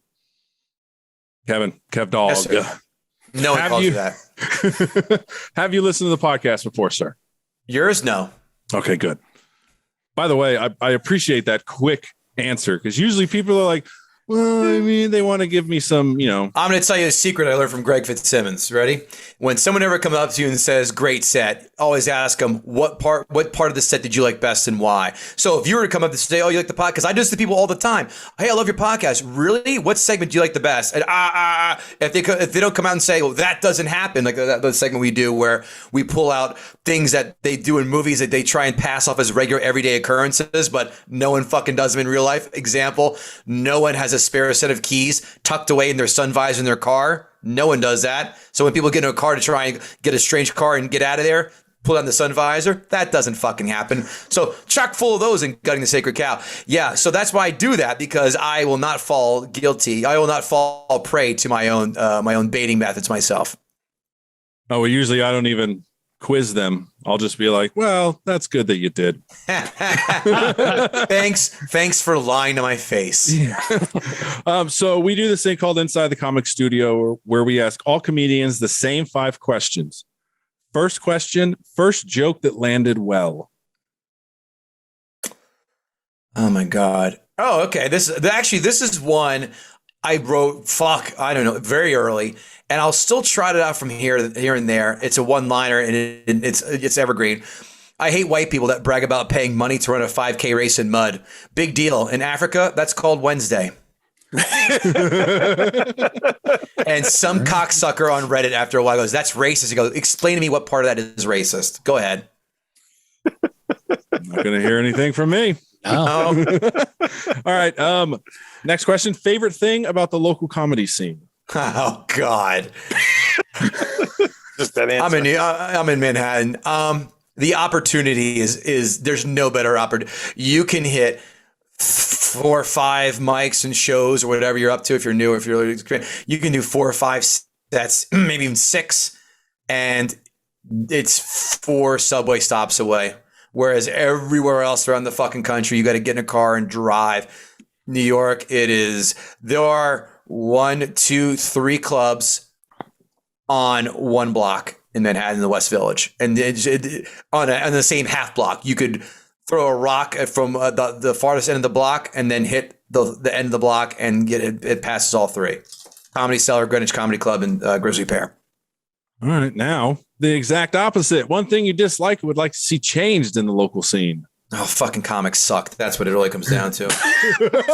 Kevin, Kev Dog. Yes, sir. No one calls you that. Have you listened to the podcast before, sir? Yours? No. Okay, good. By the way, I appreciate that quick answer because usually people are like, well, I mean, they want to give me some, I'm going to tell you a secret I learned from Greg Fitzsimmons. Ready? When someone ever comes up to you and says, great set, always ask them, what part of the set did you like best and why? So if you were to come up and say, oh, you like the podcast? Because I do this to people all the time. Hey, I love your podcast. Really? What segment do you like the best? And if they don't come out and say, well, that doesn't happen, like the segment we do where we pull out things that they do in movies that they try and pass off as regular everyday occurrences, but no one fucking does them in real life. Example, no one has a spare set of keys tucked away in their sun visor in their car. No one does that. So when people get in a car to try and get a strange car and get out of there, pull down the sun visor, that doesn't fucking happen. So chock full of those in Gutting the Sacred Cow. Yeah, so that's why I do that, because I will not fall guilty. I will not fall prey to my own baiting methods myself. oh, well, usually I don't even quiz them. I'll just be like, well, that's good that you did. Thanks for lying to my face. Yeah. So we do this thing called Inside the Comic Studio where we ask all comedians the same 5 questions. First question, first joke that landed well. Oh my God. Oh, okay. This is one I wrote, very early, and I'll still trot it out from here and there. It's a one-liner, and it's evergreen. I hate white people that brag about paying money to run a 5K race in mud. Big deal. In Africa, that's called Wednesday. And some cocksucker on Reddit after a while goes, that's racist. He goes, explain to me what part of that is racist. Go ahead. I'm not going to hear anything from me. Oh. All right. Next question. Favorite thing about the local comedy scene? Oh God. Just that answer. I'm in Manhattan. The opportunity is there's no better opportunity. You can hit 4 or 5 mics and shows or whatever you're up to. If you're new, if you're you can do 4 or 5 sets, maybe even 6, and it's 4 subway stops away. Whereas everywhere else around the fucking country, you got to get in a car and drive. New York, there are 1, 2, 3 clubs on one block in Manhattan, in the West Village, and on the same half block. You could throw a rock from the farthest end of the block and then hit the end of the block and get it. It passes all 3. Comedy Cellar, Greenwich Comedy Club, and Grizzly Pear. All right. Now, the exact opposite. One thing you dislike and would like to see changed in the local scene. Oh, fucking comics suck. That's what it really comes down to.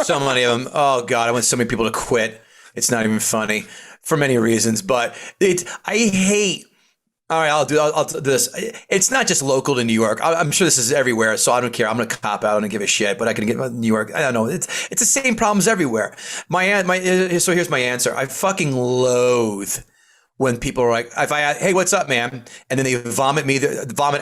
So many of them. Oh God, I want so many people to quit. It's not even funny for many reasons, but I hate. All right, I'll do this. It's not just local to New York. I'm sure this is everywhere, so I don't care. I'm going to cop out. I don't give a shit, but I can get New York. I don't know. It's the same problems everywhere. So here's my answer. I fucking loathe when people are like, if I ask, hey, what's up, man? And then they vomit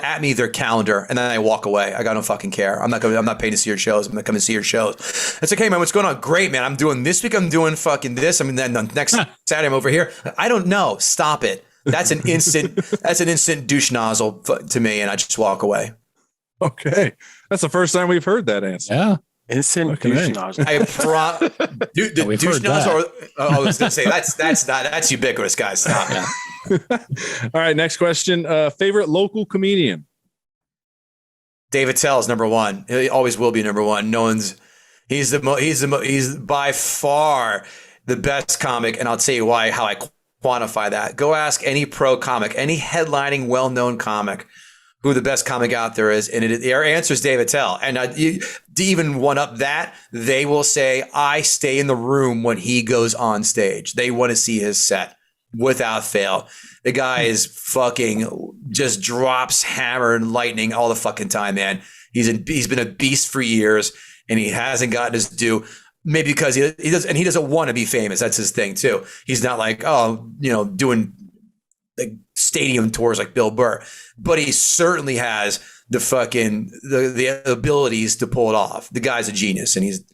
at me their calendar, and then I walk away. I don't fucking care. I'm not paying to see your shows. I'm not coming to see your shows. It's like, hey man, what's going on? Great, man. I'm doing this week. I'm doing fucking this. I mean, then next Saturday I'm over here. I don't know. Stop it. That's an instant douche nozzle to me, and I just walk away. Okay, that's the first time we've heard that answer. Yeah. Instant douche nozzle. Douche nozzle. I was going to say that's ubiquitous, guys. Stop. All right, next question. Favorite local comedian? David Tell's number 1. He always will be number 1. He's by far the best comic, and I'll tell you why. How I quantify that. Go ask any pro comic, any headlining, well-known comic, who the best comic out there is, and their answer is David Tell. And to even one up that, they will say, I stay in the room when he goes on stage. They want to see his set without fail. The guy is fucking just drops hammer and lightning all the fucking time, man. He's been a beast for years, and he hasn't gotten his due. Maybe because he doesn't want to be famous. That's his thing too. He's not like, doing like stadium tours like Bill Burr, but he certainly has the abilities to pull it off. The guy's a genius, and he's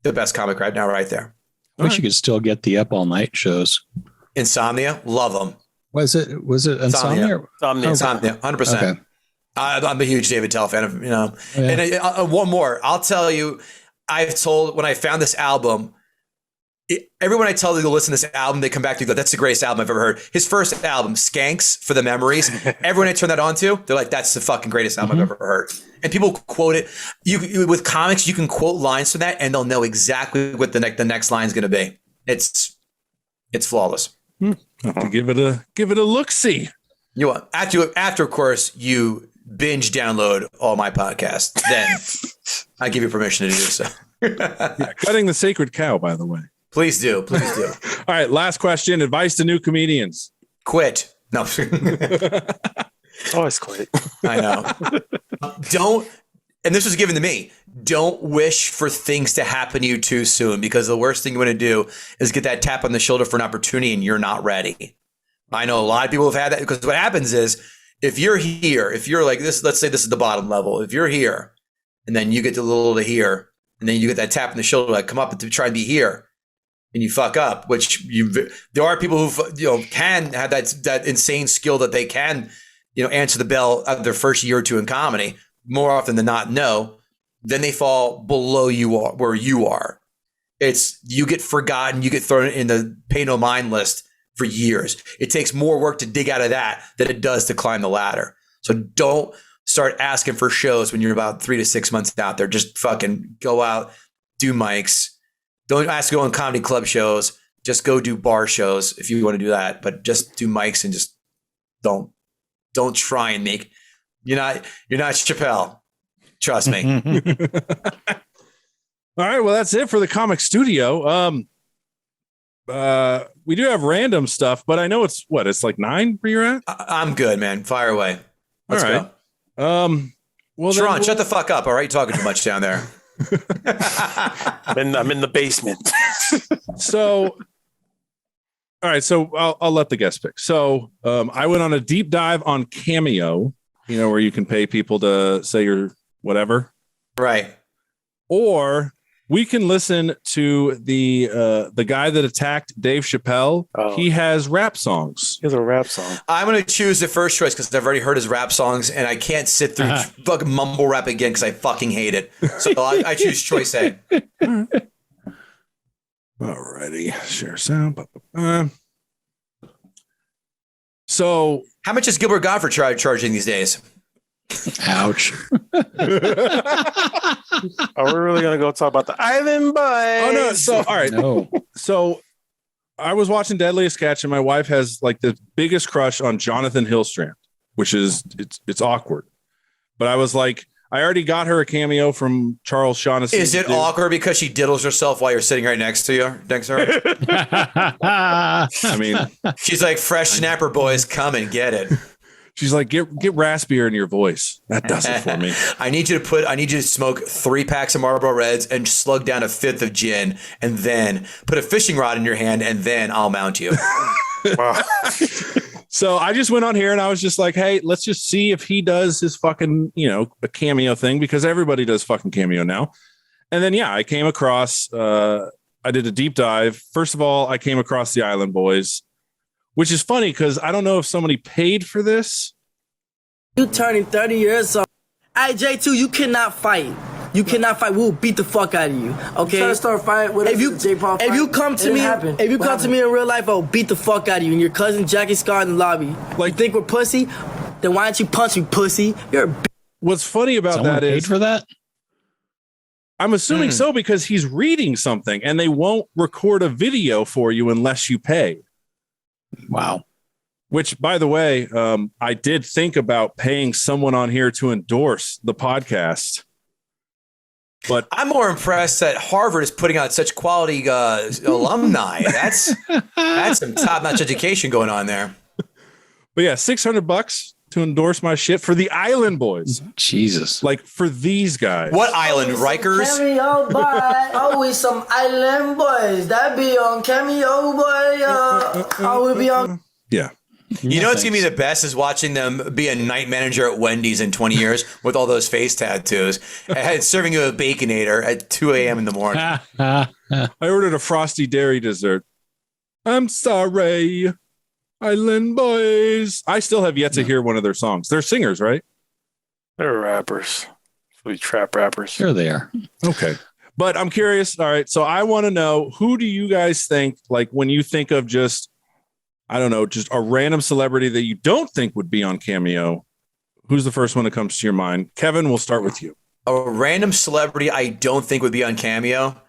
the best comic right now, right there. I wish you could still get the Up All Night shows. Insomnia, love them. Was it Insomnia? Insomnia, 100%. Okay. I'm a huge David Tell fan of, Yeah. And one more, I'll tell you, when I found this album, everyone I tell to go listen to this album, they come back to go, that's the greatest album I've ever heard. His first album, Skanks for the Memories. Everyone I turn that on to, they're like, that's the fucking greatest album I've ever heard. And people quote it. You with comics, you can quote lines from that, and they'll know exactly what the next line is going to be. It's flawless. I'll have to give it a look. See, you after of course you binge download all my podcasts. Then I give you permission to do so. Yeah, cutting the sacred cow, by the way. Please do. All right, last question. Advice to new comedians. Quit. No. Always quit. I know. Don't, and this was given to me, don't wish for things to happen to you too soon, because the worst thing you want to do is get that tap on the shoulder for an opportunity and you're not ready. I know a lot of people have had that, because what happens is if you're here, if you're like this, let's say this is the bottom level. If you're here and then you get to a little to here and then you get that tap on the shoulder, like come up to try and be here, and you fuck up, which there are people who can have that insane skill that they can answer the bell of their first year or two in comedy. More often than not, no. Then they fall below where you are. You get forgotten, you get thrown in the pay no mind list for years. It takes more work to dig out of that than it does to climb the ladder. So don't start asking for shows when you're about 3 to 6 months out there. Just fucking go out, do mics. Don't ask to go on comedy club shows. Just go do bar shows if you want to do that. But just do mics and just don't try and make. You're not Chappelle. Trust me. All right. Well, that's it for the comic studio. We do have random stuff, but I know it's like 9 where you're at. I'm good, man. Fire away. Let's all right. Go. Well, Sharon, shut the fuck up. All right. You're talking too much down there. I'm in the basement. So, all right. So I'll let the guest pick. So I went on a deep dive on Cameo, where you can pay people to say your whatever. Right. Or we can listen to the guy that attacked Dave Chappelle. Oh. He has rap songs. He has a rap song. I'm going to choose the first choice because I've already heard his rap songs and I can't sit through fucking mumble rap again because I fucking hate it. So I choose choice A. Alrighty. Share sound. So how much is Gilbert Gottfried charging these days? Ouch. Are we really going to go talk about the Island Boys? Oh, no. So, all right. No. So I was watching Deadliest Sketch and my wife has like the biggest crush on Jonathan Hillstrand, which is it's awkward. But I was like, I already got her a cameo from Charles Shaughnessy. Is it awkward because she diddles herself while you're sitting right next to her? I mean, she's like, fresh snapper boys, come and get it. She's like, get raspier in your voice. That does it for me. I need you to smoke 3 packs of Marlboro Reds and slug down a 5th of gin, and then put a fishing rod in your hand, and then I'll mount you. Wow. So I just went on here and I was just like, hey, let's just see if he does his fucking, a cameo thing, because everybody does fucking cameo now. And then, I came across, I did a deep dive. First of all, I came across the Island Boys, which is funny because I don't know if somebody paid for this. You turning 30 years old. Hey, J2, you cannot fight. You cannot fight. We'll beat the fuck out of you. Okay. Try to start fighting with if you come to me in real life, I'll beat the fuck out of you. And your cousin Jackie Scott in the lobby. Like, you think we're pussy? Then why don't you punch me, pussy? You're a bitch. What's funny about Someone that paid is for that. I'm assuming so, because he's reading something and they won't record a video for you unless you pay. Wow. Which, by the way, I did think about paying someone on here to endorse the podcast. But I'm more impressed that Harvard is putting out such quality alumni. That's some top-notch education going on there. But yeah, $600 to endorse my shit for the Island Boys. Jesus. Like, for these guys. What island? Rikers? Cameo boy. Always some Island Boys. That be on Cameo boy. I will be on. Yeah. You know what's going to be the best is watching them be a night manager at Wendy's in 20 years with all those face tattoos and serving you a Baconator at 2 a.m. in the morning. I ordered a frosty dairy dessert. I'm sorry, Island Boys. I still have yet to hear one of their songs. They're singers, right? They're rappers. Sweet trap rappers. Here they are. Okay. But I'm curious. All right. So I want to know, who do you guys think, like when you think of just, I don't know, just a random celebrity that you don't think would be on Cameo? Who's the first one that comes to your mind? Kevin, we'll start with you. A random celebrity I don't think would be on Cameo.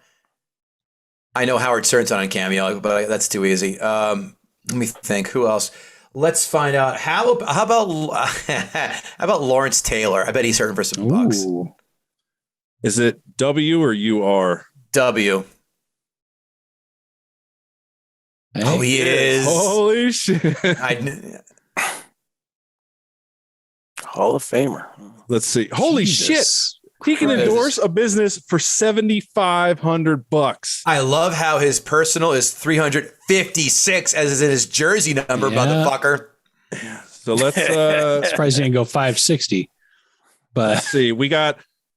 I know Howard Stern's not on Cameo, but that's too easy. Let me think. Who else? Let's find out. How about Lawrence Taylor? I bet he's hurting for some bucks. Is it W or UR? W. Hey. Oh, he is. Holy shit. Hall of Famer. Let's see. Holy Jesus shit. He can Christ. endorse a business for $7,500. I love how his personal is 356 as is in his jersey number, Yeah. motherfucker. So let's Surprised he didn't go 560. But let's see. We can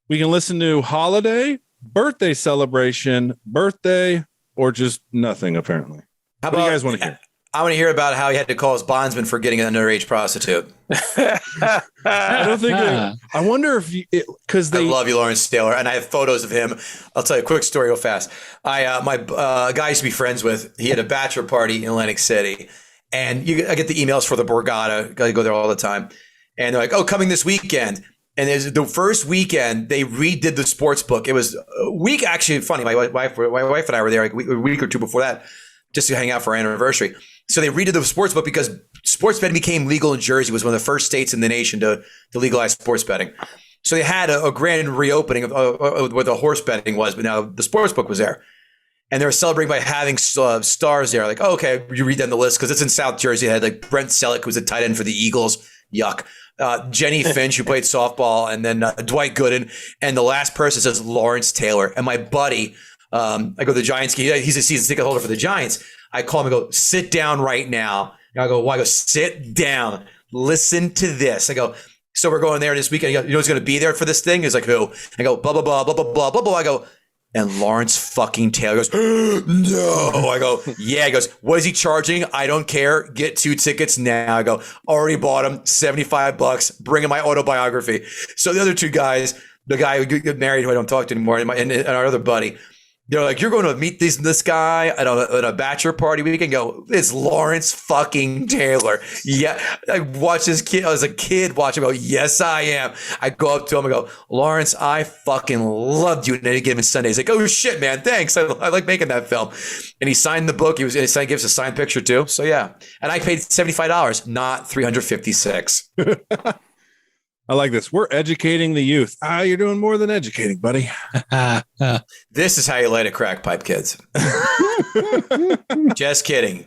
listen to holiday, birthday celebration, birthday, or just nothing, apparently. How What do you guys want to hear? I want to hear about how he had to call his bondsman for getting an underage prostitute. I don't think I wonder if because I they love you, Lawrence Taylor, and I have photos of him. I'll tell you a quick story real fast. My guy I used to be friends with, he had a bachelor party in Atlantic City, and I get the emails for the Borgata. I go there all the time, and they're like, "Oh, coming this weekend." And there's the first weekend they redid the sports book. It was a week, actually funny. My wife and I were there like a week or two before that, just to hang out for our anniversary. So they redid the sports book because sports betting became legal in Jersey. It was one of the first states in the nation to legalize sports betting. So they had a grand reopening of where the horse betting was, but now the sports book was there. And they were celebrating by having stars there. Like, oh, okay, you read down the list because it's in South Jersey. It had like Brent Selleck, who was a tight end for the Eagles. Yuck. Jenny Finch, who played softball, and then Dwight Gooden. And the last person says Lawrence Taylor. And my buddy, I go to the Giants. He's a season ticket holder for the Giants. I call him and go, sit down right now. And I go, why? I go, sit down. Listen to this. I go, so we're going there this weekend. You know who's going to be there for this thing? He's like, who? I go, blah, blah, blah, blah, blah, blah, blah, blah. I go, and Lawrence fucking Taylor goes, no. I go, yeah. He goes, what is he charging? I don't care. Get 2 tickets now. I go, already bought him, $75. Bring in my autobiography. So the other 2 guys, the guy who got married, who I don't talk to anymore, and our other buddy, they're like, you're going to meet this guy at a bachelor party weekend. Go, it's Lawrence fucking Taylor. Yeah. I watched this kid. I was a kid watching. I go, yes, I am. I go up to him and go, Lawrence, I fucking loved you. And then he gave me Sunday. He's like, oh shit, man. Thanks. I like making that film. And he signed the book. He gave us a signed picture too. So yeah. And I paid $75, not $356. I like this. We're educating the youth. You're doing more than educating, buddy. This is how you light a crack pipe, kids. Just kidding.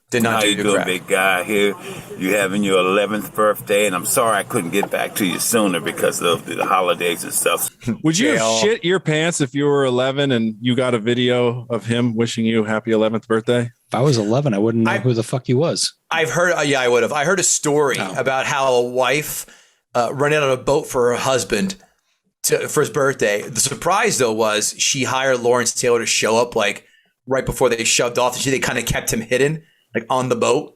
Did not How do you good doing, crack. big guy? Here, you having your 11th birthday, and I'm sorry I couldn't get back to you sooner because of the holidays and stuff. Would you Jail. shit your pants if you were 11 and you got a video of him wishing you happy 11th birthday? if I was 11, I wouldn't know who the fuck he was. I've heard, yeah, I would have. I heard a story about how a wife ran out on a boat for her husband for his birthday. The surprise, though, was she hired Lawrence Taylor to show up like right before they shoved off. They kind of kept him hidden like on the boat.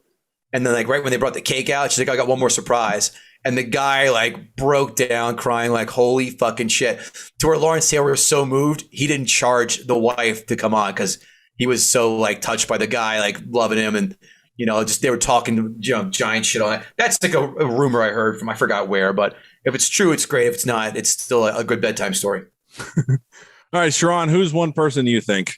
And then like right when they brought the cake out, she's like, I got one more surprise. And the guy like broke down crying like, holy fucking shit. To where Lawrence Taylor was so moved, he didn't charge the wife to come on because he was so like touched by the guy, like loving him. And, you know, just they were talking, you know, giant shit on it. That's like a rumor I heard from, I forgot where, but if it's true, it's great. If it's not, it's still a good bedtime story. All right, Sharon, who's one person you think?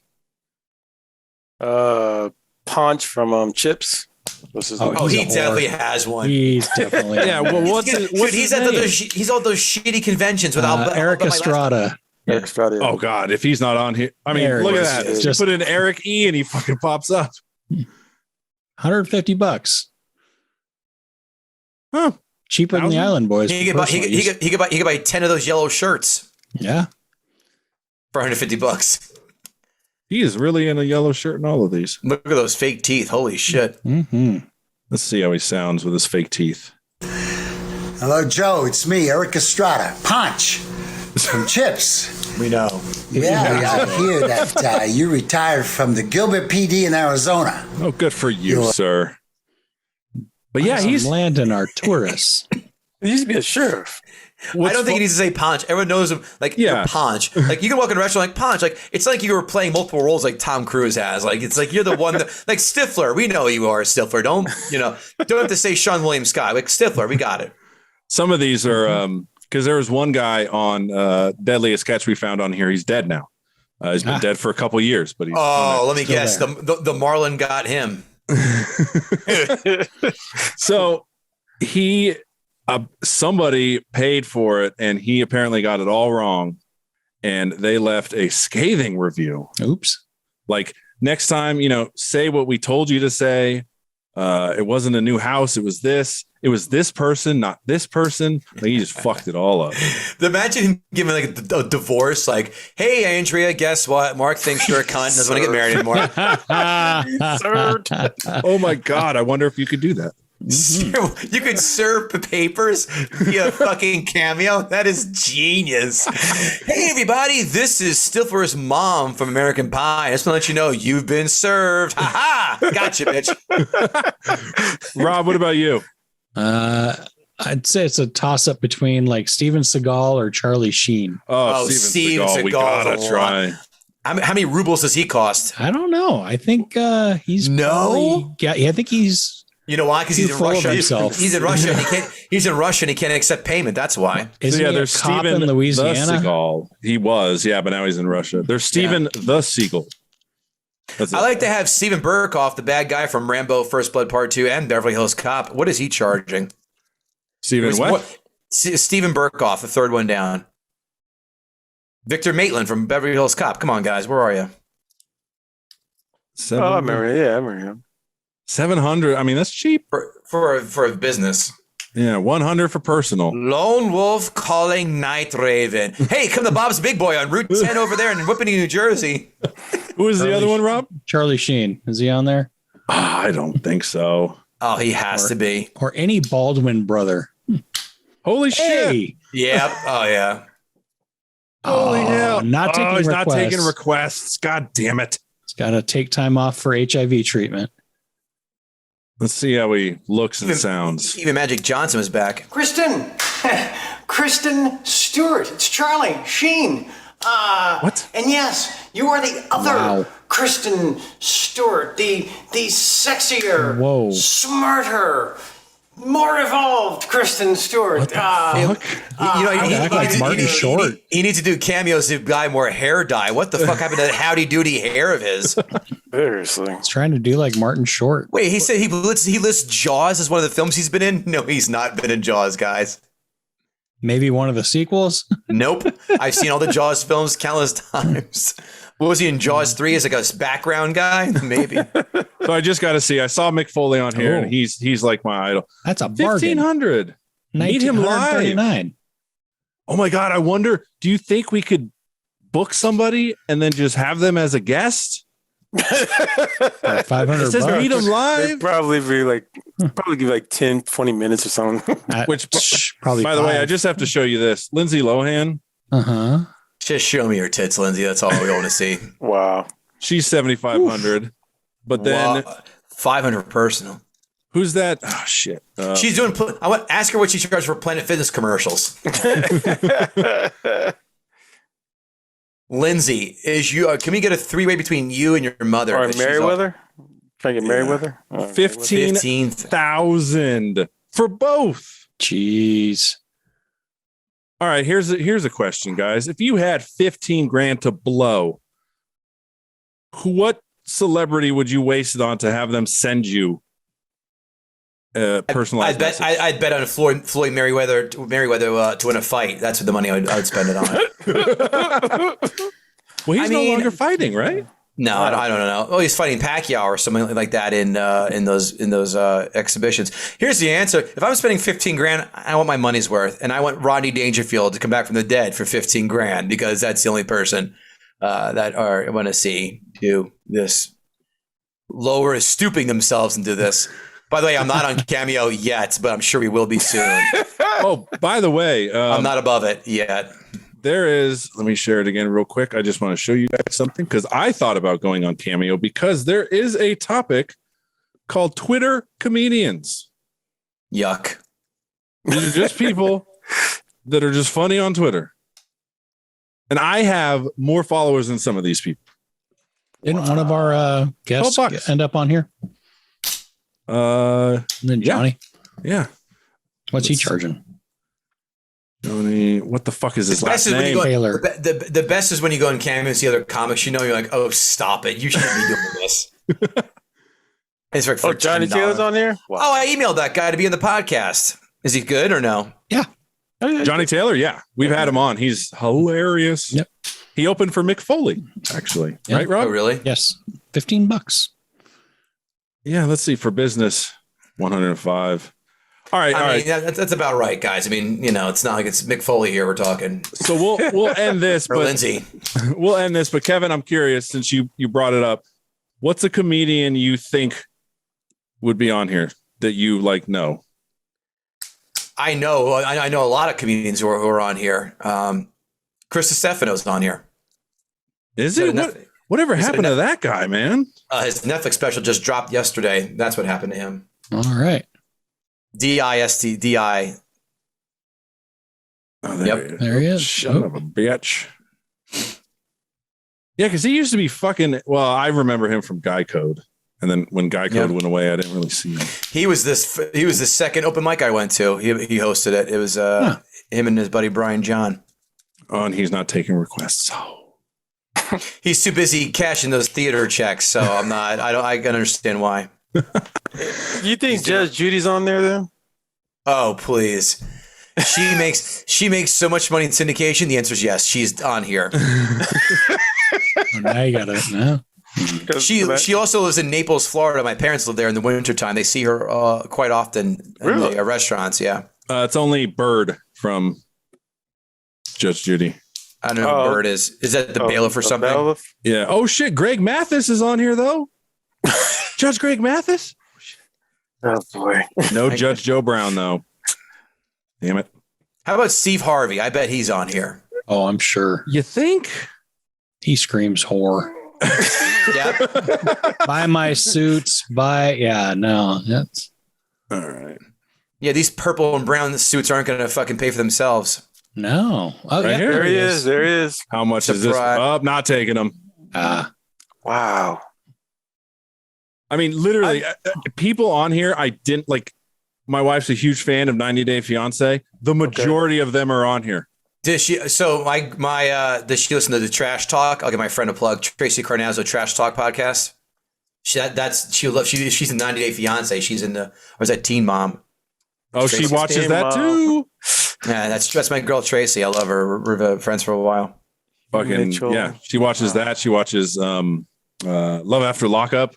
Punch from Chips. What's his name? Oh, he He's a definitely whore. has one. He's definitely Yeah, well, what's Dude, his he's name? at he's all those shitty conventions with Eric Estrada. Eric Estrada. Oh God, if he's not on here, I mean, Eric look at is that. just- Just put in Eric E, and he fucking pops up. $150. Huh? Cheaper than the 1,000? Island Boys. He for could buy personal use. he could buy 10 of those yellow shirts Yeah. for $150. He is really in a yellow shirt in all of these. Look at those fake teeth. Holy shit. Mm-hmm. Let's see how he sounds with his fake teeth. Hello, Joe. It's me, Eric Estrada. Punch. from Chips. We know. Yeah, I hear that you retired from the Gilbert PD in Arizona. Oh, good for you, sir. But yeah, he's Landon, our tourists. He used to be a sheriff. I don't think he needs to say Ponch. Everyone knows him. Like, you're Ponch. Like, you can walk in a restaurant like Ponch. Like, it's like you were playing multiple roles like Tom Cruise has. Like, it's like you're the one that, like Stifler. We know you are Stifler. Don't have to say Sean William Scott. Like, Stifler, we got it. Some of these are, because there was one guy on Deadliest Catch we found on here. He's dead now. He's been dead for a couple years, but he's let me guess. The Marlin got him. So he somebody paid for it, and he apparently got it all wrong, and they left a scathing review. Oops. Like, next time, say what we told you to say. It wasn't a new house. It was this person, not this person. Like, he just fucked it all up. Imagine him giving like a divorce. Like, hey, Andrea, guess what? Mark thinks you're a cunt and doesn't want to get married anymore. Oh my God. I wonder if you could do that. Mm-hmm. You could serve the papers via fucking Cameo. That is genius. Hey, everybody, this is Stifler's mom from American Pie. I just want to let you know you've been served. Ha ha! Gotcha, bitch. Rob, what about you? I'd say it's a toss up between like Steven Seagal or Charlie Sheen. Oh, Steven Seagal. We gotta try. How many rubles does he cost? I don't know. I think he's I think he's. You know why? Because he's in Russia. He's in Russia. And he's in Russia and he can't accept payment. That's why. There's Steven in Louisiana. The Seagal. He was, but now he's in Russia. There's Steven the Seagal. I like to have Steven Burkoff, the bad guy from Rambo: First Blood Part 2 and Beverly Hills Cop. What is he charging? Steven what? Steven Burkoff, the third one down. Victor Maitland from Beverly Hills Cop. Come on, guys. Where are you? I remember. Yeah, I remember him. 700. I mean, that's cheap for a business. Yeah, 100 for personal. Lone Wolf calling Night Raven. Hey, come to Bob's Big Boy on Route 10 over there in Whippany, New Jersey. Who is the other one, Rob? Charlie Sheen. Is he on there? I don't think so. Oh, he has to be. Or any Baldwin brother. Holy shit. Yep. Oh, yeah. Holy hell. He's not taking requests. God damn it. He's got to take time off for HIV treatment. Let's see how he looks and sounds. Even Magic Johnson was back. Kristen Stewart. It's Charlie Sheen. What? And yes, you are the other Kristen Stewart, the sexier, smarter, more evolved Kristen Stewart. What the fuck? Martin Short. He needs to do cameos to buy more hair dye. What the fuck happened to that howdy doody hair of his? Seriously. He's trying to do like Martin Short. Wait, he said he lists Jaws as one of the films he's been in? No, he's not been in Jaws, guys. Maybe one of the sequels? Nope. I've seen all the Jaws films countless times. What was he in Jaws 3 as like a background guy? Maybe. So I just got to see. I saw Mick Foley on here, and he's like my idol. That's a bargain. 1,500. Meet him live. Oh my God! I wonder. Do you think we could book somebody and then just have them as a guest? $500. Meet him live. They'd probably give like 10, 20 minutes or something. Which probably. By the way, I just have to show you this. Lindsay Lohan. Just show me your tits, Lindsay. That's all we want to see. Wow. She's 7,500. But then 500 personal. Who's that? Oh shit. She's doing. I want to ask her what she charges for Planet Fitness commercials. Lindsay, can we get a three-way between you and your mother? Or Merriweather? Try to get Merriweather? 15,000 for both. Jeez. All right, here's a question, guys. If you had 15 grand to blow, what celebrity would you waste it on to have them send you personalized? I'd bet on Floyd Merriweather to win a fight. That's what the money I'd spend it on. Well, he's no longer fighting, right? No, I don't know. Oh, he's fighting Pacquiao or something like that in those exhibitions. Here's the answer: if I'm spending 15 grand, I want my money's worth, and I want Rodney Dangerfield to come back from the dead for 15 grand because that's the only person that I want to see do this. Stooping themselves into this. By the way, I'm not on Cameo yet, but I'm sure we will be soon. Oh, by the way, I'm not above it yet. There is, let me share it again real quick. I just want to show you guys something because I thought about going on Cameo because there is a topic called Twitter comedians. Yuck. These are just people that are just funny on Twitter. And I have more followers than some of these people. Didn't one of our guests end up on here? And then Johnny. Yeah. What's he charging? Johnny, what the fuck is his last name? The best is when you go on Cameo and see other comics, you're like, oh, stop it. You shouldn't be doing this. It's for Johnny $10. Taylor's on there? Wow. Oh, I emailed that guy to be in the podcast. Is he good or no? Yeah. Johnny Taylor, yeah. We've had him on. He's hilarious. Yep. He opened for Mick Foley, actually. Yep. Right, Rob? Oh, really? Yes. $15. Yeah, let's see. For business, 105. All right, I mean, that's about right, guys. I mean, it's not like it's Mick Foley here. We're talking. So we'll end this. Or Lindsay. We'll end this. But Kevin, I'm curious since you brought it up. What's a comedian you think would be on here that you know? I know a lot of comedians who are on here. Chris Stefano's on here. Is it? Whatever happened to that guy, man? His Netflix special just dropped yesterday. That's what happened to him. All right. D-I-S-T-D-I. Oh, there he is. Son of a bitch. Yeah, because he used to be fucking. Well, I remember him from Guy Code, and then when Guy Code went away, I didn't really see him. He was the second open mic I went to. He hosted it. It was him and his buddy Brian John. Oh, and he's not taking requests. He's too busy cashing those theater checks, so I'm not. I can understand why. You think Judge Judy's on there then? Oh, please. She makes so much money in syndication. The answer is yes. She's on here. Now you got it. No. She also lives in Naples, Florida. My parents live there in the wintertime. They see her quite often in the restaurants. Yeah. It's only Bird from Judge Judy. I don't know who Bird is. Is that the bailiff or something? Bailiff? Yeah. Oh shit. Greg Mathis is on here though. Judge Greg Mathis. Oh boy. No Judge Joe Brown though. Damn it. How about Steve Harvey? I bet he's on here. Oh, I'm sure. You think? He screams whore. Yeah. Buy my suits. No. That's all right. Yeah, these purple and brown suits aren't going to fucking pay for themselves. No. Oh, right here. There he is. There he is. How much is this? Oh, not taking them. Wow. I mean, literally, people on here, I didn't like. My wife's a huge fan of 90 Day Fiance. The majority of them are on here. Does she? So does she listen to the Trash Talk? I'll give my friend a plug. Tracy Carnazzo Trash Talk podcast. She's in 90 Day Fiance. She's in Teen Mom. Oh, Tracy she watches that too. Yeah, that's my girl Tracy. I love her. We're friends for a while. Fucking yeah, she watches that. She watches Love After Lockup,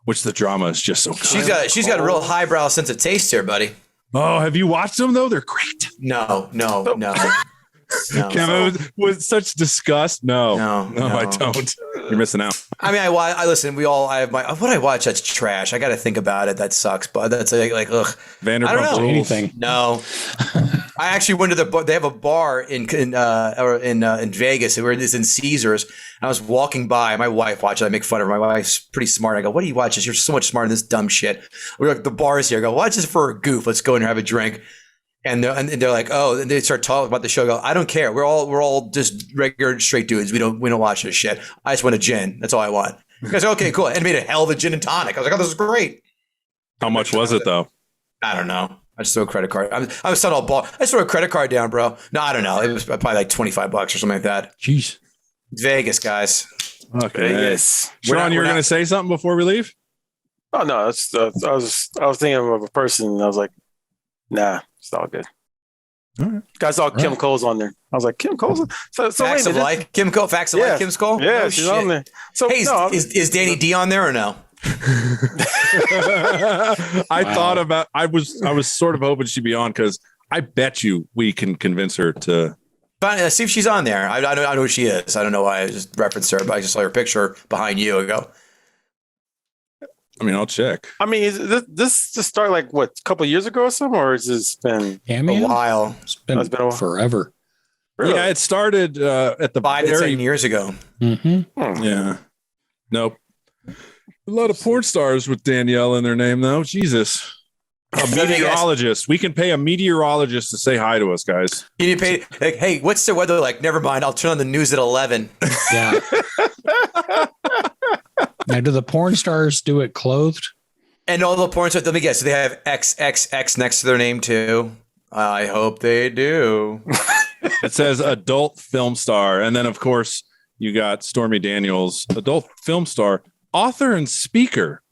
which the drama is just so good. She's got a real highbrow sense of taste here, buddy. Oh, have you watched them though? They're great. No. Kevin with such disgust. No, I don't. You're missing out. I mean, I listen. I have what I watch. That's trash. I got to think about it. That sucks. But that's like ugh. Vanderpump I don't know anything. No. I actually went to they have a bar in Vegas. We were in Caesars. And I was walking by. My wife watched it. I make fun of her. My wife's pretty smart. I go, "What do you watch this? You're so much smarter than this dumb shit." We're like, the bar's here. I go, watch this for a goof. Let's go in and have a drink. And they're like, oh, and they start talking about the show. I go, I don't care. We're all just regular straight dudes. We don't watch this shit. I just want a gin. That's all I want. You guys are okay, cool. And made a hell of a gin and tonic. I was like, oh, this is great. How much was it though? I don't know. I just threw a credit card. I was not all ball. I just threw a credit card down, bro. No, I don't know. It was probably like $25 or something like that. Jeez. Vegas, guys. Okay. Vegas. Sean, you were going to say something before we leave? Oh no, I was thinking of a person. And I was like, nah, it's all good. All right. I saw Kim Cole's on there. I was like, Kim Cole's. So Facts of Life. Kim Cole. Facts of Life. Kim Cole. Yeah, she's on there. So hey, is Danny D on there or no? I was sort of hoping she'd be on because I bet you we can convince her to. But see if she's on there. I know who she is. I don't know why I just referenced her, but I just saw her picture behind you. I go. I mean, I'll check. I mean, is this just started like what, a couple of years ago or something, or has this been Cameo? A while? It's been a while. Forever. Yeah, it started at the 5 to 10 years ago. Mm-hmm. Yeah. Nope. A lot of porn stars with Danielle in their name, though. Jesus. A meteorologist. We can pay a meteorologist to say hi to us, guys. You pay, like, hey, what's the weather like? Never mind. I'll turn on the news at 11. Yeah. Now, do the porn stars do it clothed? And all the porn stars, let me guess, do they have XXX next to their name too? I hope they do. It says adult film star. And then, of course, you got Stormy Daniels, adult film star, author and speaker.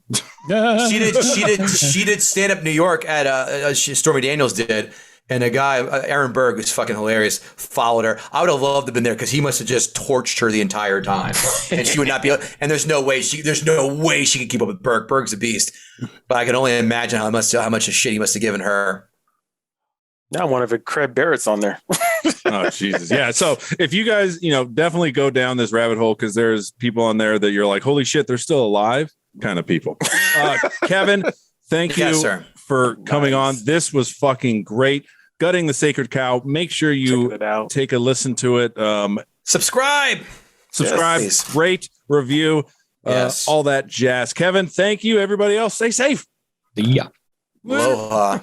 She did stand up New York at Stormy Daniels did, and a guy Aaron Berg, who's fucking hilarious, followed her. I would have loved to have been there because he must have just torched her the entire time, and she would not be able, and there's no way she could keep up with Berg. Berg's a beast, but I can only imagine how much of shit he must have given her. Now one of it, Craig Barrett's on there. Oh, Jesus. Yeah. So if you guys, definitely go down this rabbit hole because there's people on there that you're like, holy shit, they're still alive kind of people. Kevin, thank you for coming on. This was fucking great. Gutting the Sacred Cow. Make sure you take a listen to it. Subscribe, yes, rate, review, all that jazz. Kevin, thank you. Everybody else, stay safe. Yeah. Aloha.